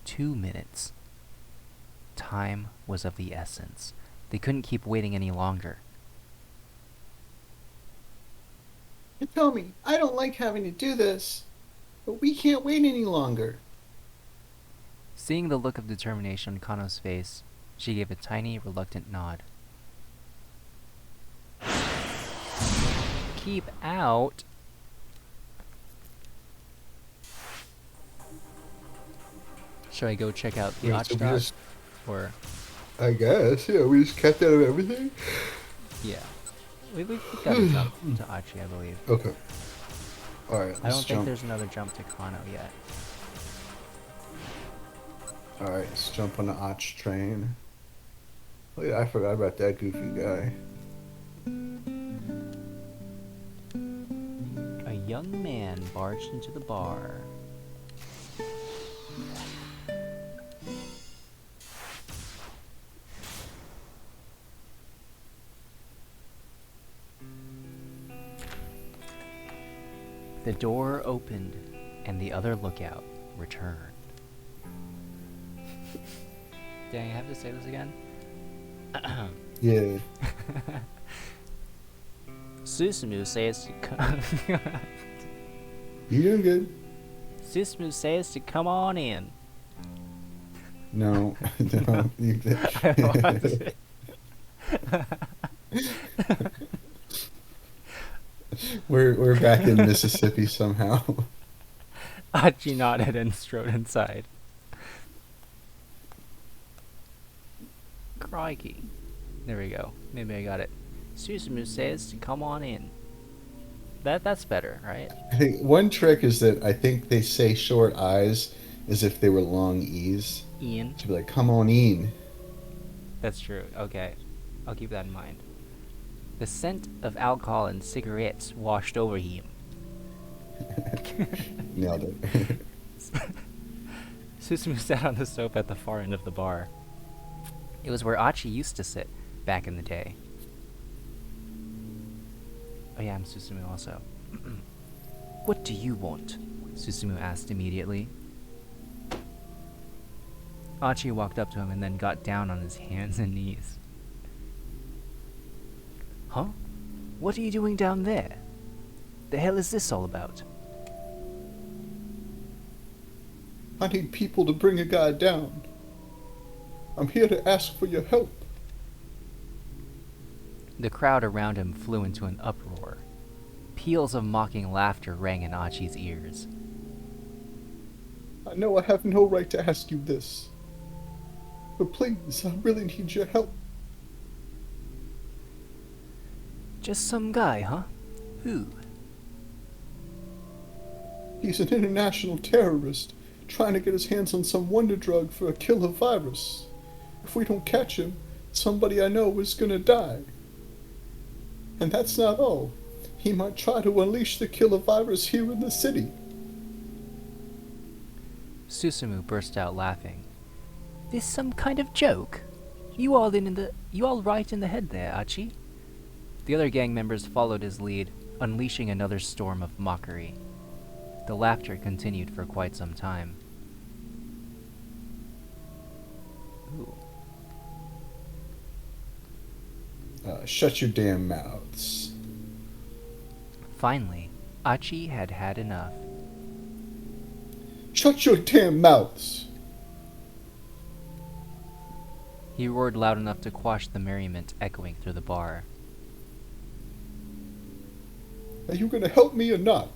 2 minutes. Time was of the essence. They couldn't keep waiting any longer. Tell me, I don't like having to do this, but we can't wait any longer. Seeing the look of determination on Kano's face, she gave a tiny, reluctant nod. Keep out? Should I go check out the Wait, Ach so we dog? just- Or, I guess, yeah, we just kept out of everything. yeah. We've got to jump to Achi, I believe. Okay. Alright, I don't let's think jump. there's another jump to Kano yet. Alright, let's jump on the Achi train. Oh yeah, I forgot about that goofy guy. A young man barged into the bar. The door opened, and the other lookout returned. Dang, I have to say this again? Yeah. Susumu says to come. You doing good? Susumu says to come on in. No. No. I lost it. We're back in Mississippi somehow. Achi nodded and strode inside. Crikey. There we go. Maybe I got it. Susumu says to come on in. That's better, right? I think one trick is that I think they say short I's as if they were long E's. Ian. To be like, come on in. That's true. Okay. I'll keep that in mind. The scent of alcohol and cigarettes washed over him. Nailed it. Susumu sat on the sofa at the far end of the bar. It was where Achi used to sit back in the day. Oh yeah, I'm Susumu also. What do you want? Susumu asked immediately. Achi walked up to him and then got down on his hands and knees. Huh? What are you doing down there? The hell is this all about? I need people to bring a guy down. I'm here to ask for your help. The crowd around him flew into an uproar. Peals of mocking laughter rang in Achi's ears. I know I have no right to ask you this, but please, I really need your help. Just some guy, huh? Who? He's an international terrorist trying to get his hands on some wonder drug for a killer virus. If we don't catch him, somebody I know is gonna die. And that's not all. He might try to unleash the killer virus here in the city. Susumu burst out laughing. This some kind of joke? You all right in the head there, Achi? The other gang members followed his lead, unleashing another storm of mockery. The laughter continued for quite some time. Ooh. Shut your damn mouths. Finally, Achi had had enough. Shut your damn mouths! He roared loud enough to quash the merriment echoing through the bar. Are you gonna help me or not?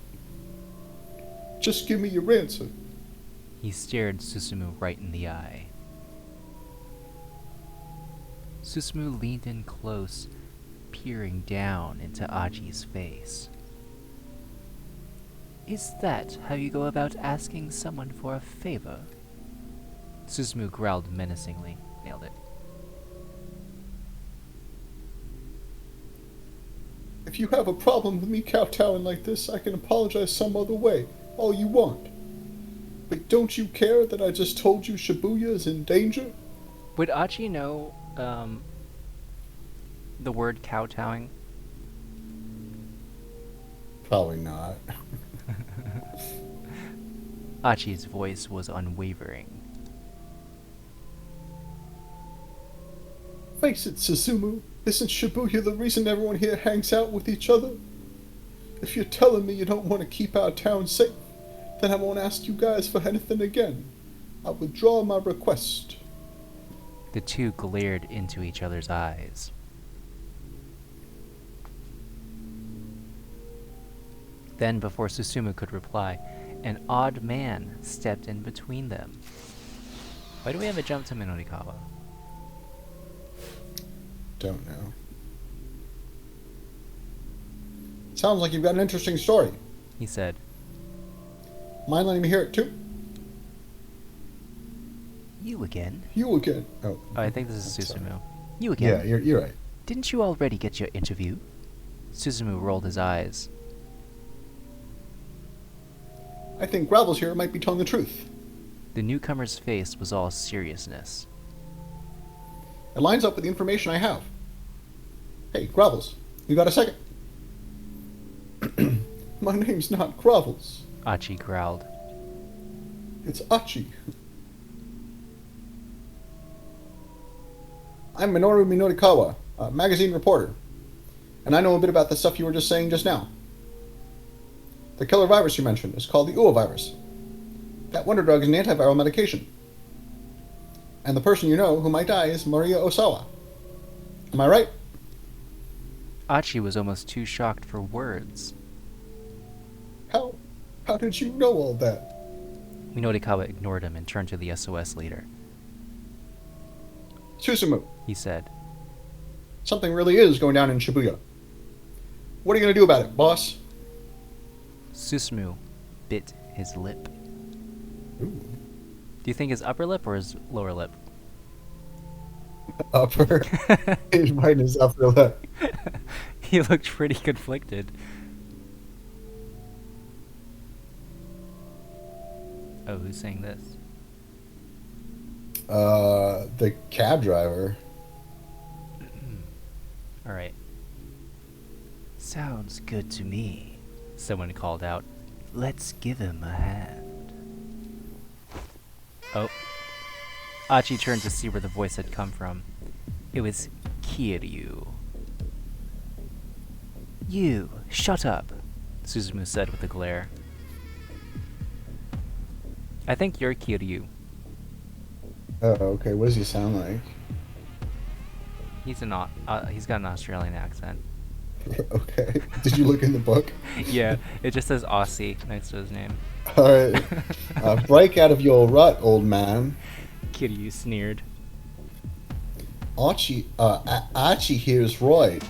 Just give me your answer. He stared Susumu right in the eye. Susumu leaned in close, peering down into Achi's face. Is that how you go about asking someone for a favor? Susumu growled menacingly. Nailed it. If you have a problem with me kowtowing like this, I can apologize some other way, all you want. But don't you care that I just told you Shibuya is in danger? Would Achi know, the word kowtowing? Probably not. Achi's voice was unwavering. Face it, Susumu, isn't Shibuya the reason everyone here hangs out with each other? If you're telling me you don't want to keep our town safe, then I won't ask you guys for anything again. I withdraw my request. The two glared into each other's eyes. Then, before Susumu could reply, an odd man stepped in between them. Why do we have a jump to Minorikawa? Don't know. Sounds like you've got an interesting story. He said. Mind letting me hear it too? You again? You again. Oh, Oh, I think this is sorry. Susumu. You again? Yeah, you're right. Didn't you already get your interview? Susumu rolled his eyes. I think Gravels here might be telling the truth. The newcomer's face was all seriousness. It lines up with the information I have. Hey, Gravels, you got a second? My name's not Gravels. Achi growled. It's Achi. I'm Minoru Minorikawa, a magazine reporter. And I know a bit about the stuff you were just saying just now. The killer virus you mentioned is called the UA virus. That wonder drug is an antiviral medication. And the person you know who might die is Maria Osawa. Am I right? Achi was almost too shocked for words. How did you know all that? Minorikawa ignored him and turned to the SOS leader. Susumu, He said, something really is going down in Shibuya. What are you going to do about it, boss? Susumu bit his lip. Ooh. Do you think his upper lip or his lower lip? Upper. He's biting his upper lip. He looked pretty conflicted. Oh, who's saying this? The cab driver. Alright. Sounds good to me. Someone called out. Let's give him a hand. Oh. Achi turned to see where the voice had come from. It was Kiryu. You, shut up. Suzumu said with a glare. I think you're Kiryu. Oh, okay. What does he sound like? He's got an Australian accent. Okay. Did you look in the book? Yeah, it just says Aussie next to his name. Alright. Break out of your rut, old man. Kiryu sneered. Archie here is right.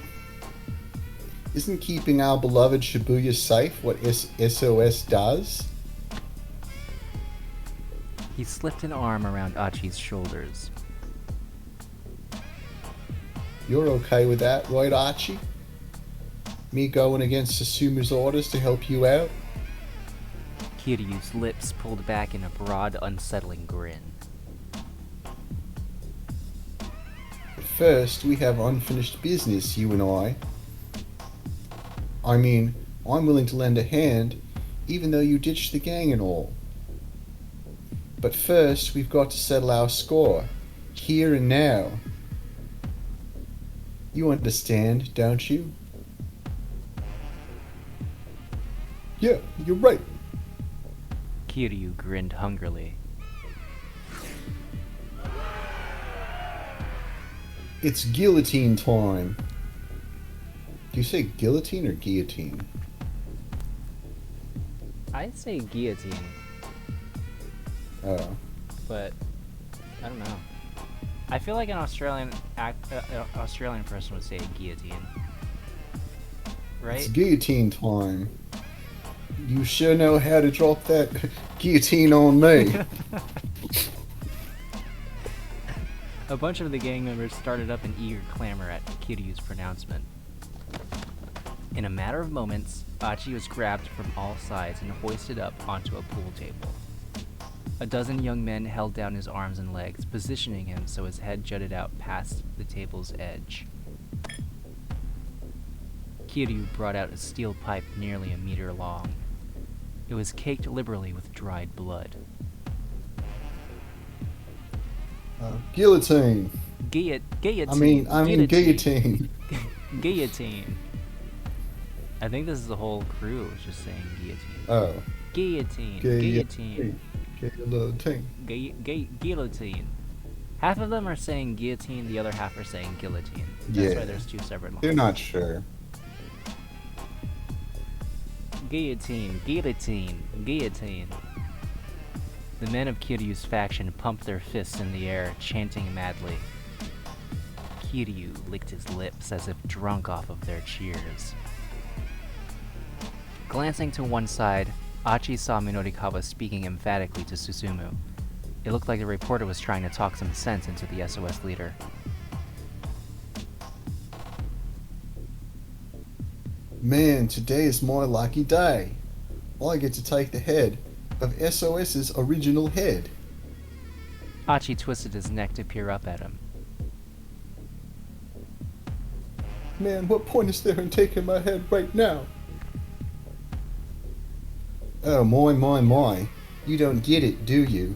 Isn't keeping our beloved Shibuya safe what SOS does? He slipped an arm around Achi's shoulders. You're okay with that, right, Archie? Me going against Susumu's orders to help you out? Kiryu's lips pulled back in a broad, unsettling grin. But first, we have unfinished business, you and I. I mean, I'm willing to lend a hand, even though you ditched the gang and all. But first, we've got to settle our score, here and now. You understand, don't you? Yeah, you're right. Kiryu grinned hungrily. It's guillotine time. Do you say guillotine or guillotine? I'd say guillotine, Oh. but I don't know. I feel like an Australian person would say guillotine. Right? It's guillotine time. You sure know how to drop that guillotine on me. A bunch of the gang members started up in eager clamor at Kiryu's pronouncement. In a matter of moments, Achi was grabbed from all sides and hoisted up onto a pool table. A dozen young men held down his arms and legs, positioning him so his head jutted out past the table's edge. Kiryu brought out a steel pipe nearly a meter long. It was caked liberally with dried blood. Guillotine. Guillotine. I mean guillotine. Guillotine. I think this is the whole crew was just saying guillotine. Oh. Guillotine. Guillotine. Guillotine. Guillotine. Half of them are saying guillotine, the other half are saying guillotine. That's why there's two separate lines. They're not sure. Guillotine, guillotine, guillotine. The men of Kiryu's faction pumped their fists in the air, chanting madly. Kiryu licked his lips as if drunk off of their cheers. Glancing to one side, Achi saw Minorikawa speaking emphatically to Susumu. It looked like the reporter was trying to talk some sense into the SOS leader. Man, today is my lucky day. I get to take the head of SOS's original head. Achi twisted his neck to peer up at him. Man, what point is there in taking my head right now? Oh, my. You don't get it, do you?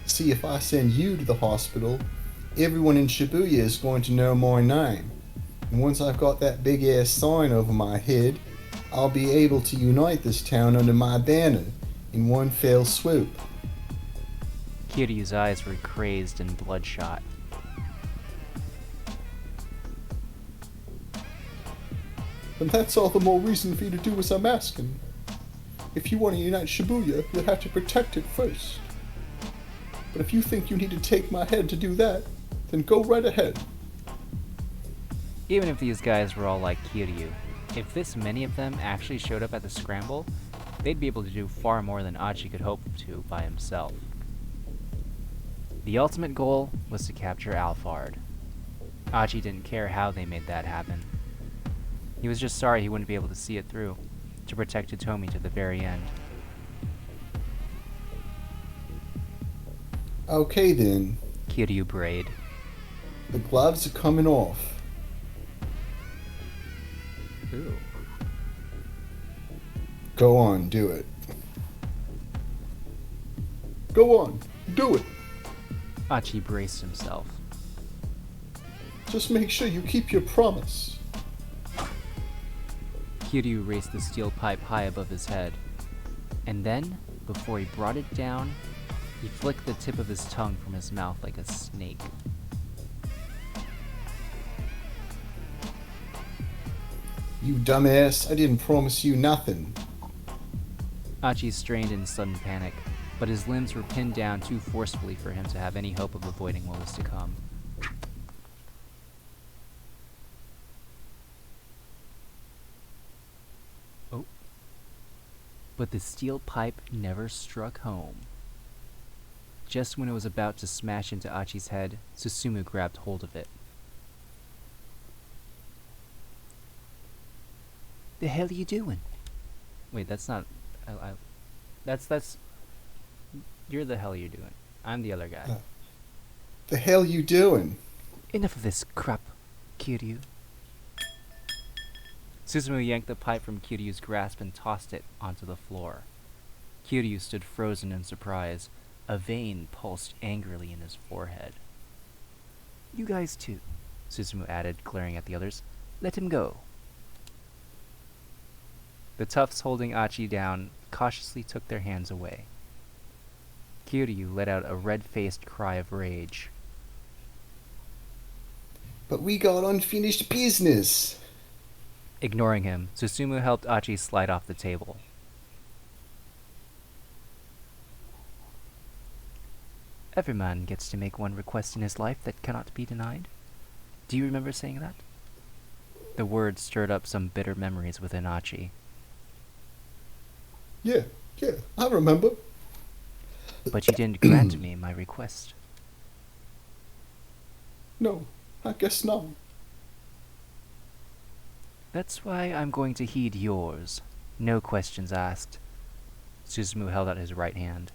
See, if I send you to the hospital, everyone in Shibuya is going to know my name. And once I've got that big ass sign over my head, I'll be able to unite this town under my banner in one fell swoop. Kiryu's eyes were crazed and bloodshot. And that's all the more reason for you to do as I'm asking. If you want to unite Shibuya, you'll have to protect it first. But if you think you need to take my head to do that, then go right ahead. Even if these guys were all like Kiryu, if this many of them actually showed up at the Scramble, they'd be able to do far more than Achi could hope to by himself. The ultimate goal was to capture Alphard. Achi didn't care how they made that happen. He was just sorry he wouldn't be able to see it through, to protect Hitomi to the very end. Okay then, Kiryu brayed. the gloves are coming off. Ooh. Go on, do it. Go on, do it. Achi braced himself. Just make sure you keep your promise. Kiryu raised the steel pipe high above his head, and then, before he brought it down, he flicked the tip of his tongue from his mouth like a snake. You dumbass, I didn't promise you nothing. Achi strained in sudden panic, but his limbs were pinned down too forcefully for him to have any hope of avoiding what was to come. Oh. But the steel pipe never struck home. Just when it was about to smash into Achi's head, Susumu grabbed hold of it. The hell are you doing? Wait, that's not... That's... You're the hell you're doing. I'm the other guy. The hell you doing? Enough of this crap, Kiryu. Susumu yanked the pipe from Kiryu's grasp and tossed it onto the floor. Kiryu stood frozen in surprise. A vein pulsed angrily in his forehead. You guys too, Susumu added, glaring at the others. Let him go. The toughs holding Achi down cautiously took their hands away. Kiryu let out a red-faced cry of rage. But we got unfinished business. Ignoring him, Susumu helped Achi slide off the table. Every man gets to make one request in his life that cannot be denied. Do you remember saying that? The words stirred up some bitter memories within Achi. Yeah, I remember. But you didn't grant me my request. No, I guess not. That's why I'm going to heed yours. No questions asked. Susumu held out his right hand.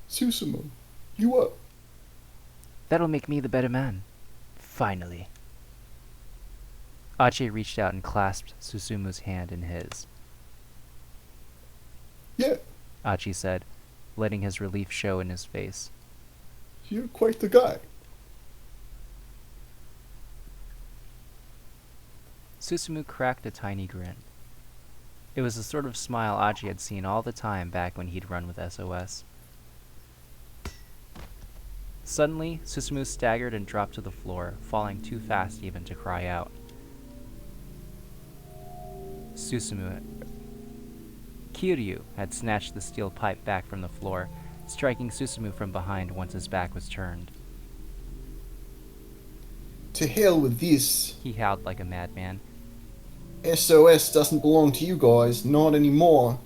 Susumu, you up? That'll make me the better man. Finally. Achi reached out and clasped Susumu's hand in his. Yeah, Achi said, letting his relief show in his face. you're quite the guy. Susumu cracked a tiny grin. It was the sort of smile Achi had seen all the time back when he'd run with SOS. Suddenly, Susumu staggered and dropped to the floor, falling too fast even to cry out. Kiryu had snatched the steel pipe back from the floor, striking Susumu from behind once his back was turned. To hell with this. He howled like a madman. SOS doesn't belong to you guys, not anymore.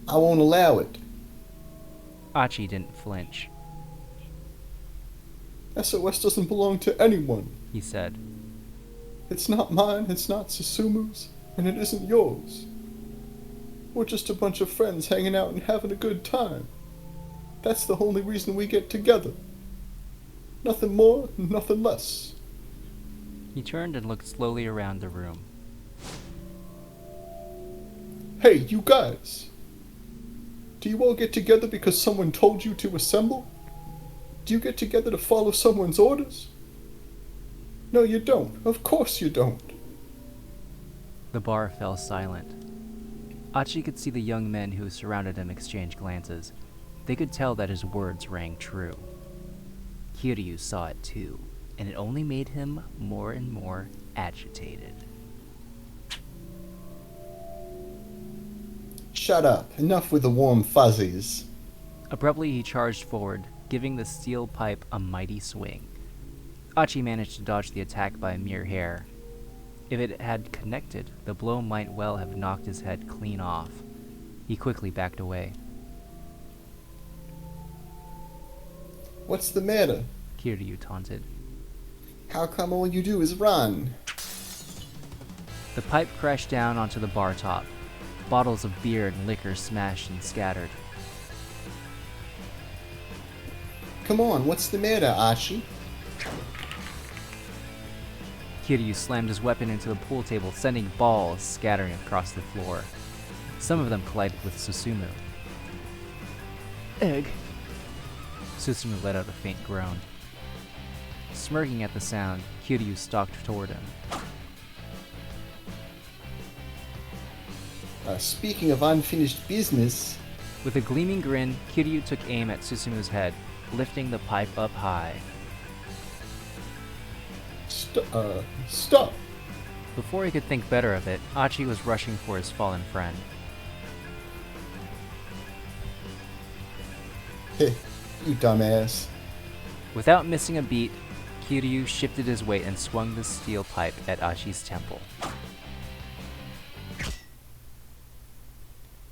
I won't allow it. Achi didn't flinch. SOS doesn't belong to anyone. He said. It's not mine, it's not Susumu's, and it isn't yours. We're just a bunch of friends hanging out and having a good time. That's the only reason we get together. Nothing more, nothing less. He turned and looked slowly around the room. Hey, you guys! Do you all get together because someone told you to assemble? Do you get together to follow someone's orders? No, you don't. Of course you don't. The bar fell silent. Achi could see the young men who surrounded him exchange glances. They could tell that his words rang true. Kiryu saw it too, and it only made him more and more agitated. Shut up. Enough with the warm fuzzies. Abruptly, he charged forward, giving the steel pipe a mighty swing. Achi managed to dodge the attack by a mere hair. If it had connected, the blow might well have knocked his head clean off. He quickly backed away. What's the matter? Kiryu taunted. How come all you do is run? The pipe crashed down onto the bar top. Bottles of beer and liquor smashed and scattered. Come on, what's the matter, Achi? Kiryu slammed his weapon into the pool table, sending balls scattering across the floor. Some of them collided with Susumu. Egg. Susumu let out a faint groan. Smirking at the sound, Kiryu stalked toward him. Speaking of unfinished business... With a gleaming grin, Kiryu took aim at Susumu's head, lifting the pipe up high. Stop! Before he could think better of it, Achi was rushing for his fallen friend. Heh, you dumbass. Without missing a beat, Kiryu shifted his weight and swung the steel pipe at Achi's temple.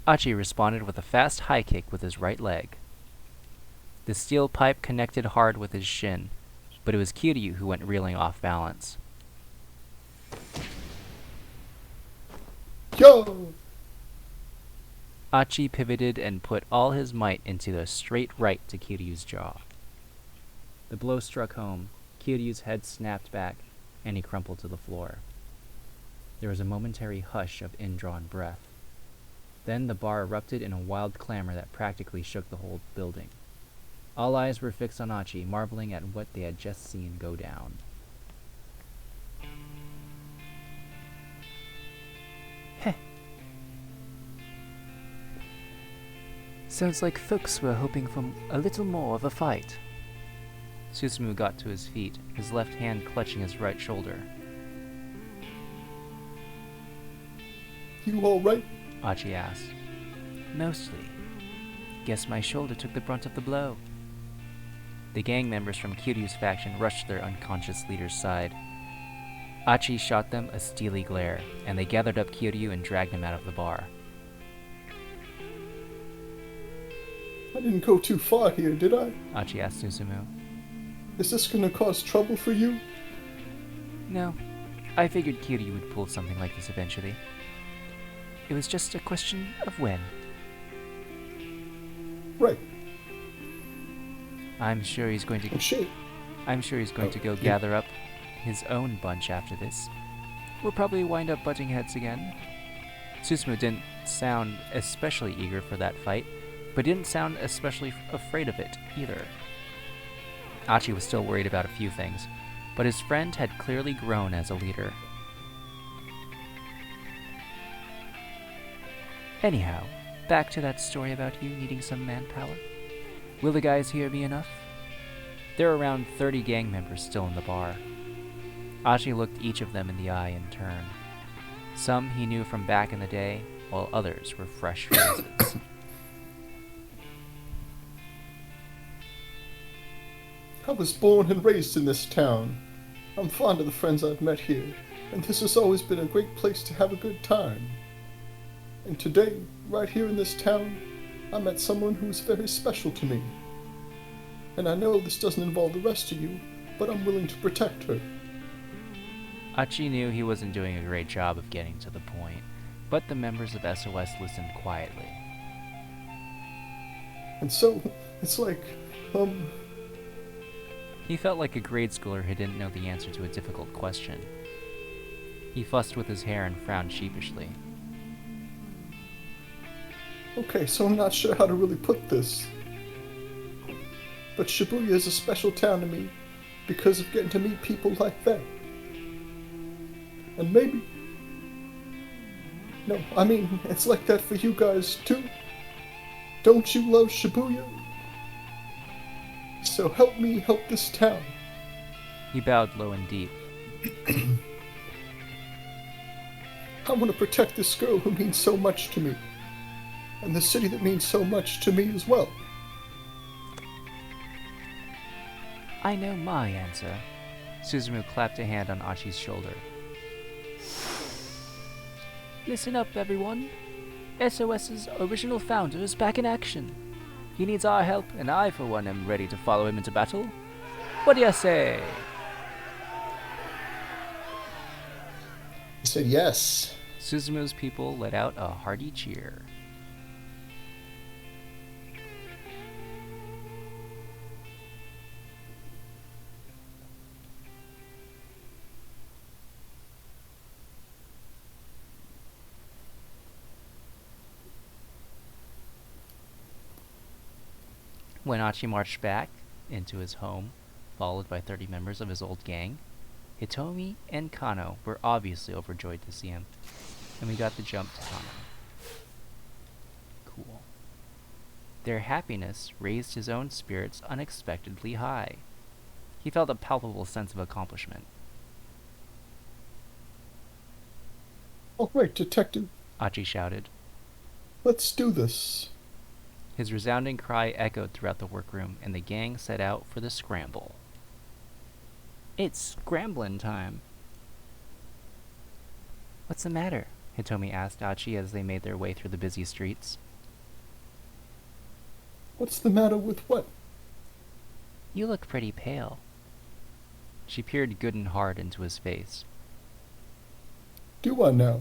Achi responded with a fast high kick with his right leg. The steel pipe connected hard with his shin, but it was Kiryu who went reeling off balance. Yo! Achi pivoted and put all his might into a straight right to Kiryu's jaw. The blow struck home, Kiryu's head snapped back, and he crumpled to the floor. There was a momentary hush of indrawn breath. Then the bar erupted in a wild clamor that practically shook the whole building. All eyes were fixed on Achi, marveling at what they had just seen go down. Heh. Sounds like folks were hoping for a little more of a fight. Susumu got to his feet, his left hand clutching his right shoulder. You alright? Achi asked. Mostly. Guess my shoulder took the brunt of the blow. The gang members from Kiryu's faction rushed to their unconscious leader's side. Achi shot them a steely glare, and they gathered up Kiryu and dragged him out of the bar. I didn't go too far here, did I? Achi asked Susumu. Is this gonna cause trouble for you? No, I figured Kiryu would pull something like this eventually. It was just a question of when. Right. I'm sure he's going to go gather up his own bunch after this. We'll probably wind up butting heads again. Susumu didn't sound especially eager for that fight, but didn't sound especially afraid of it either. Achi was still worried about a few things, but his friend had clearly grown as a leader. Anyhow, back to that story about you needing some manpower. Will the guys here be enough? There are around 30 gang members still in the bar. Achi looked each of them in the eye in turn. Some he knew from back in the day, while others were fresh faces. I was born and raised in this town. I'm fond of the friends I've met here, and this has always been a great place to have a good time. And today, right here in this town, I met someone who's very special to me. And I know this doesn't involve the rest of you, but I'm willing to protect her. Achi knew he wasn't doing a great job of getting to the point, but the members of SOS listened quietly. And so, it's like, He felt like a grade schooler who didn't know the answer to a difficult question. He fussed with his hair and frowned sheepishly. okay, so I'm not sure how to really put this. But Shibuya is a special town to me because of getting to meet people like that. And maybe... No, I mean, it's like that for you guys too. Don't you love Shibuya? So help me help this town. He bowed low and deep. I want to protect this girl who means so much to me. And the city that means so much to me as well. I know my answer. Suzumu clapped a hand on Achi's shoulder. Listen up, everyone. SOS's original founder is back in action. He needs our help, and I, for one, am ready to follow him into battle. What do you say? I said yes. Suzumu's people let out a hearty cheer. When Achi marched back into his home, followed by 30 members of his old gang, Hitomi and Kano were obviously overjoyed to see him, and we got the jump to Kano. Cool. Their happiness raised his own spirits unexpectedly high. He felt a palpable sense of accomplishment. All right, Detective, Achi shouted. let's do this. His resounding cry echoed throughout the workroom, and the gang set out for the Scramble. It's scrambling time. What's the matter? Hitomi asked Achi as they made their way through the busy streets. What's the matter with what? You look pretty pale. She peered good and hard into his face. Do I now?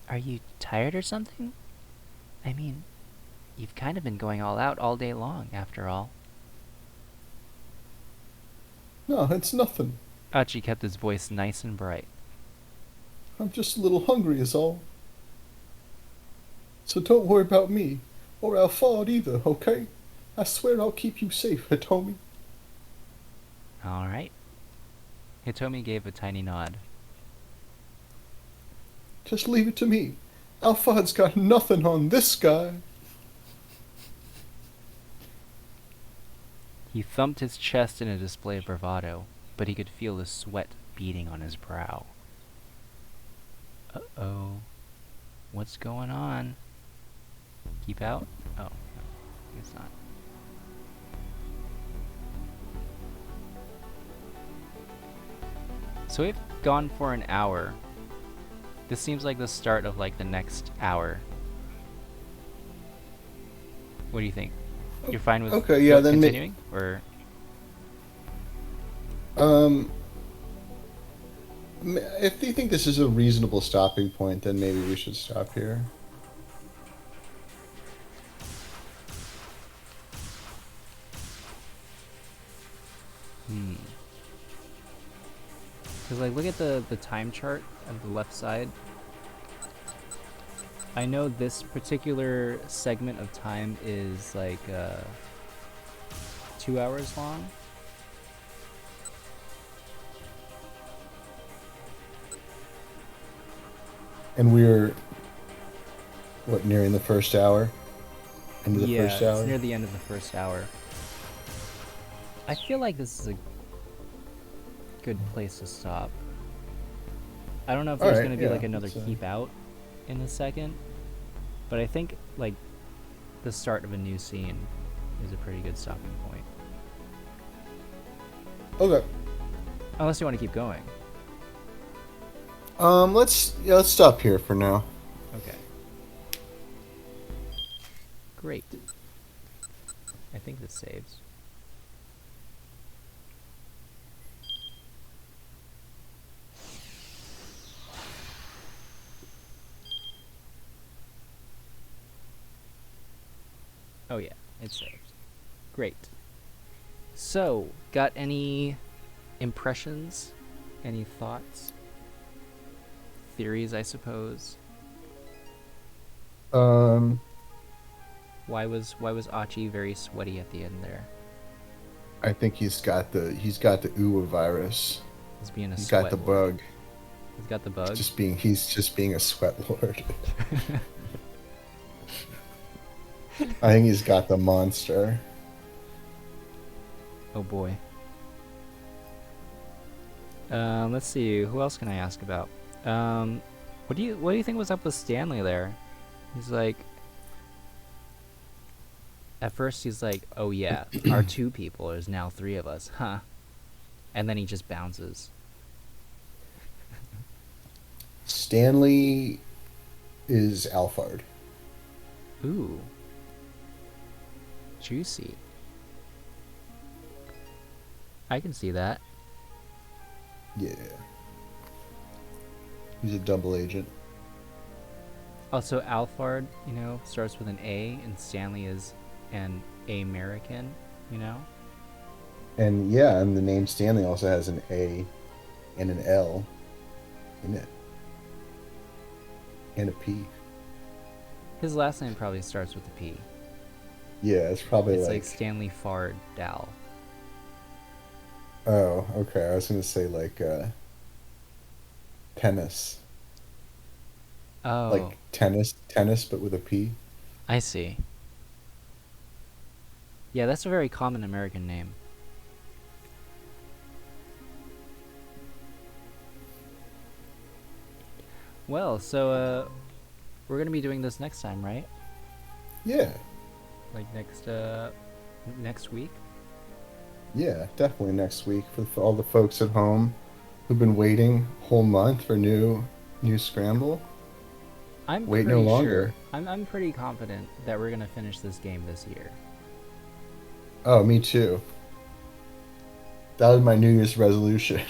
Are you tired or something? I mean, you've kind of been going all out all day long, after all. No, it's nothing. Achi kept his voice nice and bright. I'm just a little hungry is all. So don't worry about me, or Alphard either, okay? I swear I'll keep you safe, Hitomi. All right. Hitomi gave a tiny nod. Just leave it to me. Alphard's got nothing on this guy. He thumped his chest in a display of bravado, but he could feel the sweat beading on his brow. Uh-oh. What's going on? Keep out? Oh, no. It's not. So we've gone for an hour. This seems like the start of, like, the next hour. What do you think? You're fine with Okay, yeah, then continuing? Or... If you think this is a reasonable stopping point, then maybe we should stop here. Because, like, look at the time chart on the left side. I know this particular segment of time is, like, 2 hours long. And we're, what, nearing the first hour? End of the first hour? It's near the end of the first hour. I feel like this is a good place to stop. I don't know if there's Alright, going to be, yeah, like, another let's, keep out in a second. But I think, like, the start of a new scene is a pretty good stopping point. Okay. Unless you want to keep going. Let's stop here for now. Okay. Great. I think this saves. Oh yeah, it saves. Great. So, got any impressions? Any thoughts? Theories, I suppose. Um, Why was Achi very sweaty at the end there? I think he's got the Uwa virus. He's being a He's sweat got the lord. bug. He's got the bug. He's just being a sweat lord. I think he's got the monster. Oh boy. Let's see. Who else can I ask about? What do you think was up with Stanley there? He's like, at first he's like, oh yeah, our 2 people. There's now 3 of us, huh? And then he just bounces. Stanley is Alphard. Ooh. Juicy. I can see that. Yeah. He's a double agent. Also, Alphard, starts with an A, and Stanley is an American, And yeah, and the name Stanley also has an A and an L in it. And a P. His last name probably starts with a P. Yeah, it's probably It's like Stanley Fard Dal. Oh, okay. I was gonna say like tennis. Oh, Like tennis, but with a P. I see. Yeah, that's a very common American name. Well, so we're gonna be doing this next time, right? Yeah, Like next week. yeah, definitely next week for all the folks at home who've been waiting a whole month for new Scramble. I'm Wait no pretty longer. sure. I'm pretty confident that we're gonna finish this game this year. Oh, me too. That was my New Year's resolution.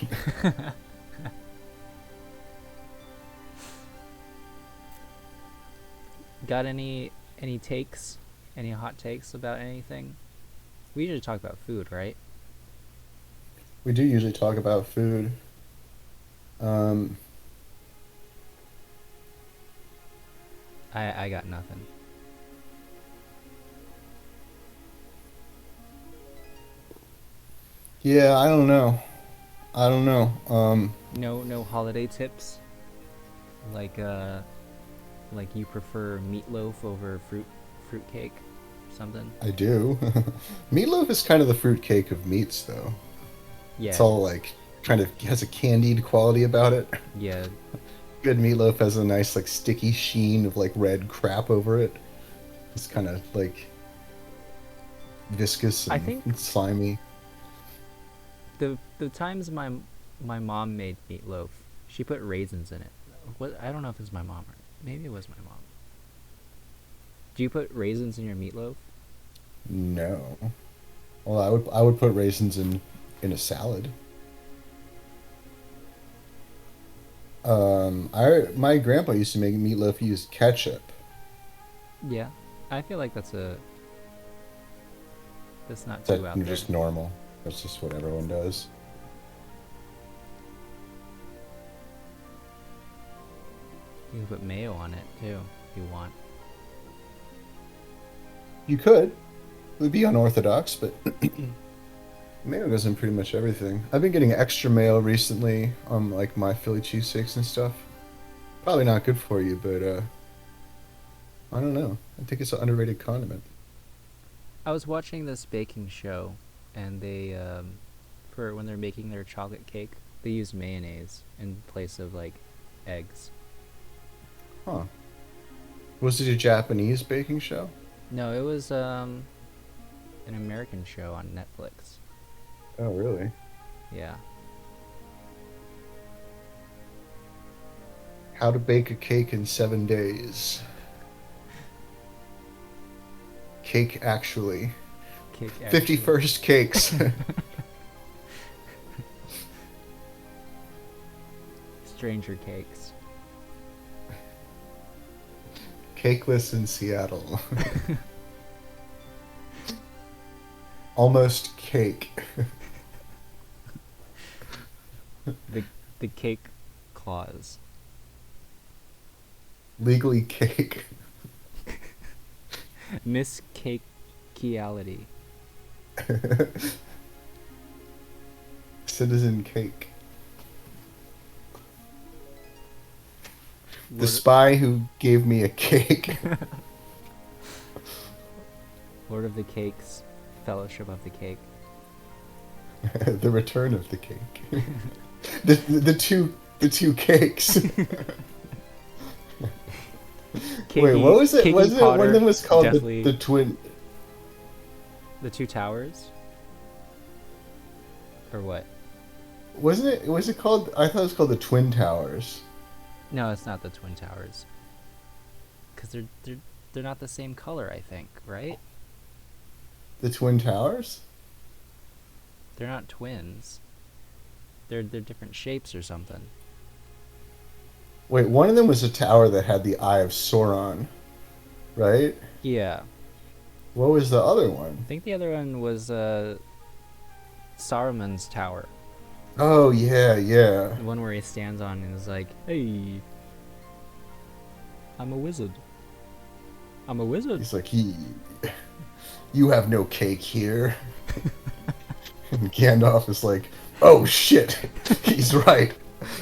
Got any takes? Any hot takes about anything? We usually talk about food, right? We do usually talk about food. Um, I got nothing. yeah, I don't know. I don't know. No holiday tips? Like you prefer meatloaf over fruitcake or something? I do. Meatloaf is kind of the fruitcake of meats, though. Yeah. It's all like kind of has a candied quality about it. Yeah. Good meatloaf has a nice like sticky sheen of like red crap over it. It's kind of like viscous I and think- slimy. The times my mom made meatloaf, she put raisins in it. What, I don't know if it's my mom or maybe it was my mom. Do you put raisins in your meatloaf? No. Well, I would put raisins in a salad. My grandpa used to make meatloaf. He used ketchup. Yeah. I feel like that's not That's too out there. just normal. That's just what everyone does. You can put mayo on it too if you want. You could. It would be unorthodox, but mayo goes in pretty much everything. I've been getting extra mayo recently on like my Philly cheesesteaks and stuff. Probably not good for you, but I don't know. I think it's an underrated condiment. I was watching this baking show, and they, for when they're making their chocolate cake, they use mayonnaise in place of like eggs. Huh. Was it a Japanese baking show? No, it was an American show on Netflix. Oh, really? Yeah. How to bake a cake in 7 days. Cake actually. Cake actually. 51st cakes. Stranger cakes. Cakeless in Seattle. Almost cake. The cake clause. Legally cake. Miss Cakeality. Citizen cake. The Lord- spy who gave me a cake. Lord of the Cakes, Fellowship of the Cake. The return of the cake. the two cakes. Wait, what was it? Cakey Was it one Potter, of them was called Deathly- the twin? The Two Towers? Or what? Wasn't it? Was it called? I thought it was called the Twin Towers. No, it's not the Twin Towers. Because they're not the same color, I think, right? The Twin Towers? They're not twins. They're different shapes or something. Wait, one of them was a tower that had the Eye of Sauron, right? Yeah. What was the other I one? think the other one was Saruman's tower. Oh yeah, yeah. The one where he stands on and is like, "Hey, I'm a wizard. I'm a wizard." He's like, you have no cake here. And Gandalf is like, oh shit, he's right.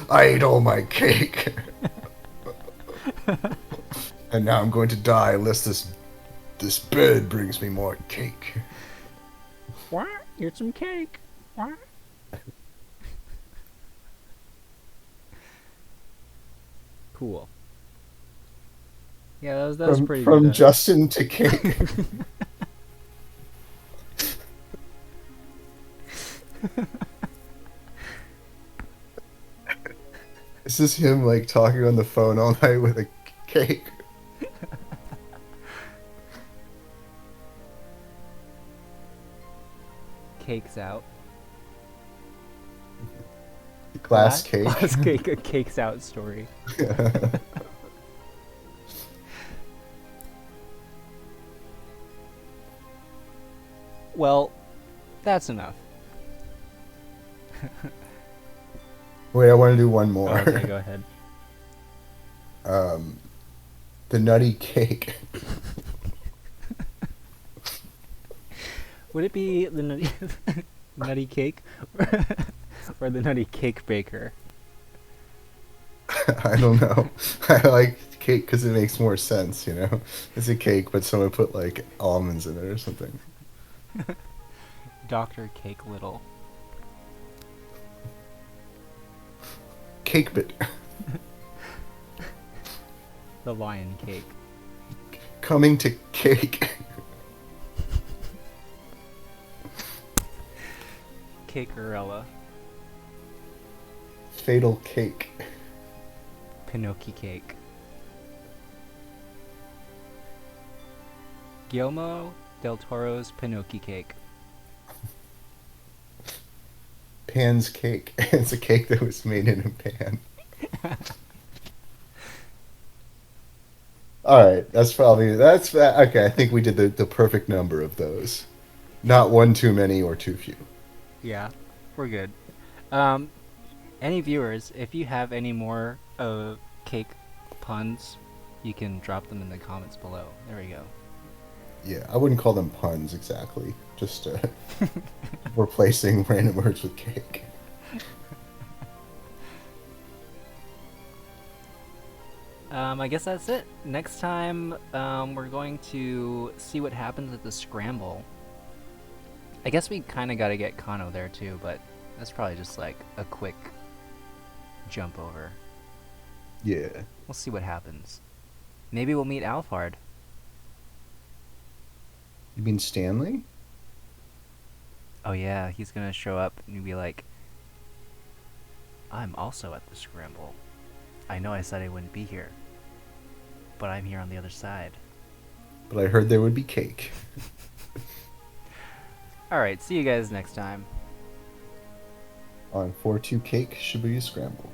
I ate all my cake. And now I'm going to die unless this bed brings me more cake. What? Here's some cake. What? Cool. Yeah, that was pretty From good. Justin to cake. This is him like talking on the phone all night with a cake. Cake's out. Glass cake. Glass cake, a cake's out story. Well, that's enough. Wait, I want to do one more. Okay, go ahead. The nutty cake. Would it be the nutty, nutty cake or the nutty cake baker? I don't know. I like cake because it makes more sense, you know? It's a cake, but someone put like almonds in it or something. Dr. Cake Little. Cake bit. The lion cake. Coming to cake. Cakerella. Fatal cake. Pinocchio cake. Guillermo del Toro's Pinocchio cake. Pan's cake. It's a cake that was made in a pan. Alright, okay, I think we did the perfect number of those. Not one too many or too few. Yeah, we're good. Any viewers, if you have any more cake puns, you can drop them in the comments below. There we go. Yeah, I wouldn't call them puns exactly. Just replacing random words with cake. I guess that's it. Next time, we're going to see what happens at the Scramble. I guess we kind of got to get Kano there too, but that's probably just like a quick jump over. Yeah. We'll see what happens. Maybe we'll meet Alphard. You mean Stanley? Oh yeah, he's gonna show up and be like, I'm also at the Scramble. I know I said I wouldn't be here, but I'm here on the other side. but I heard there would be cake. Alright, see you guys next time. On 4-2 Cake, Shibuya Scramble.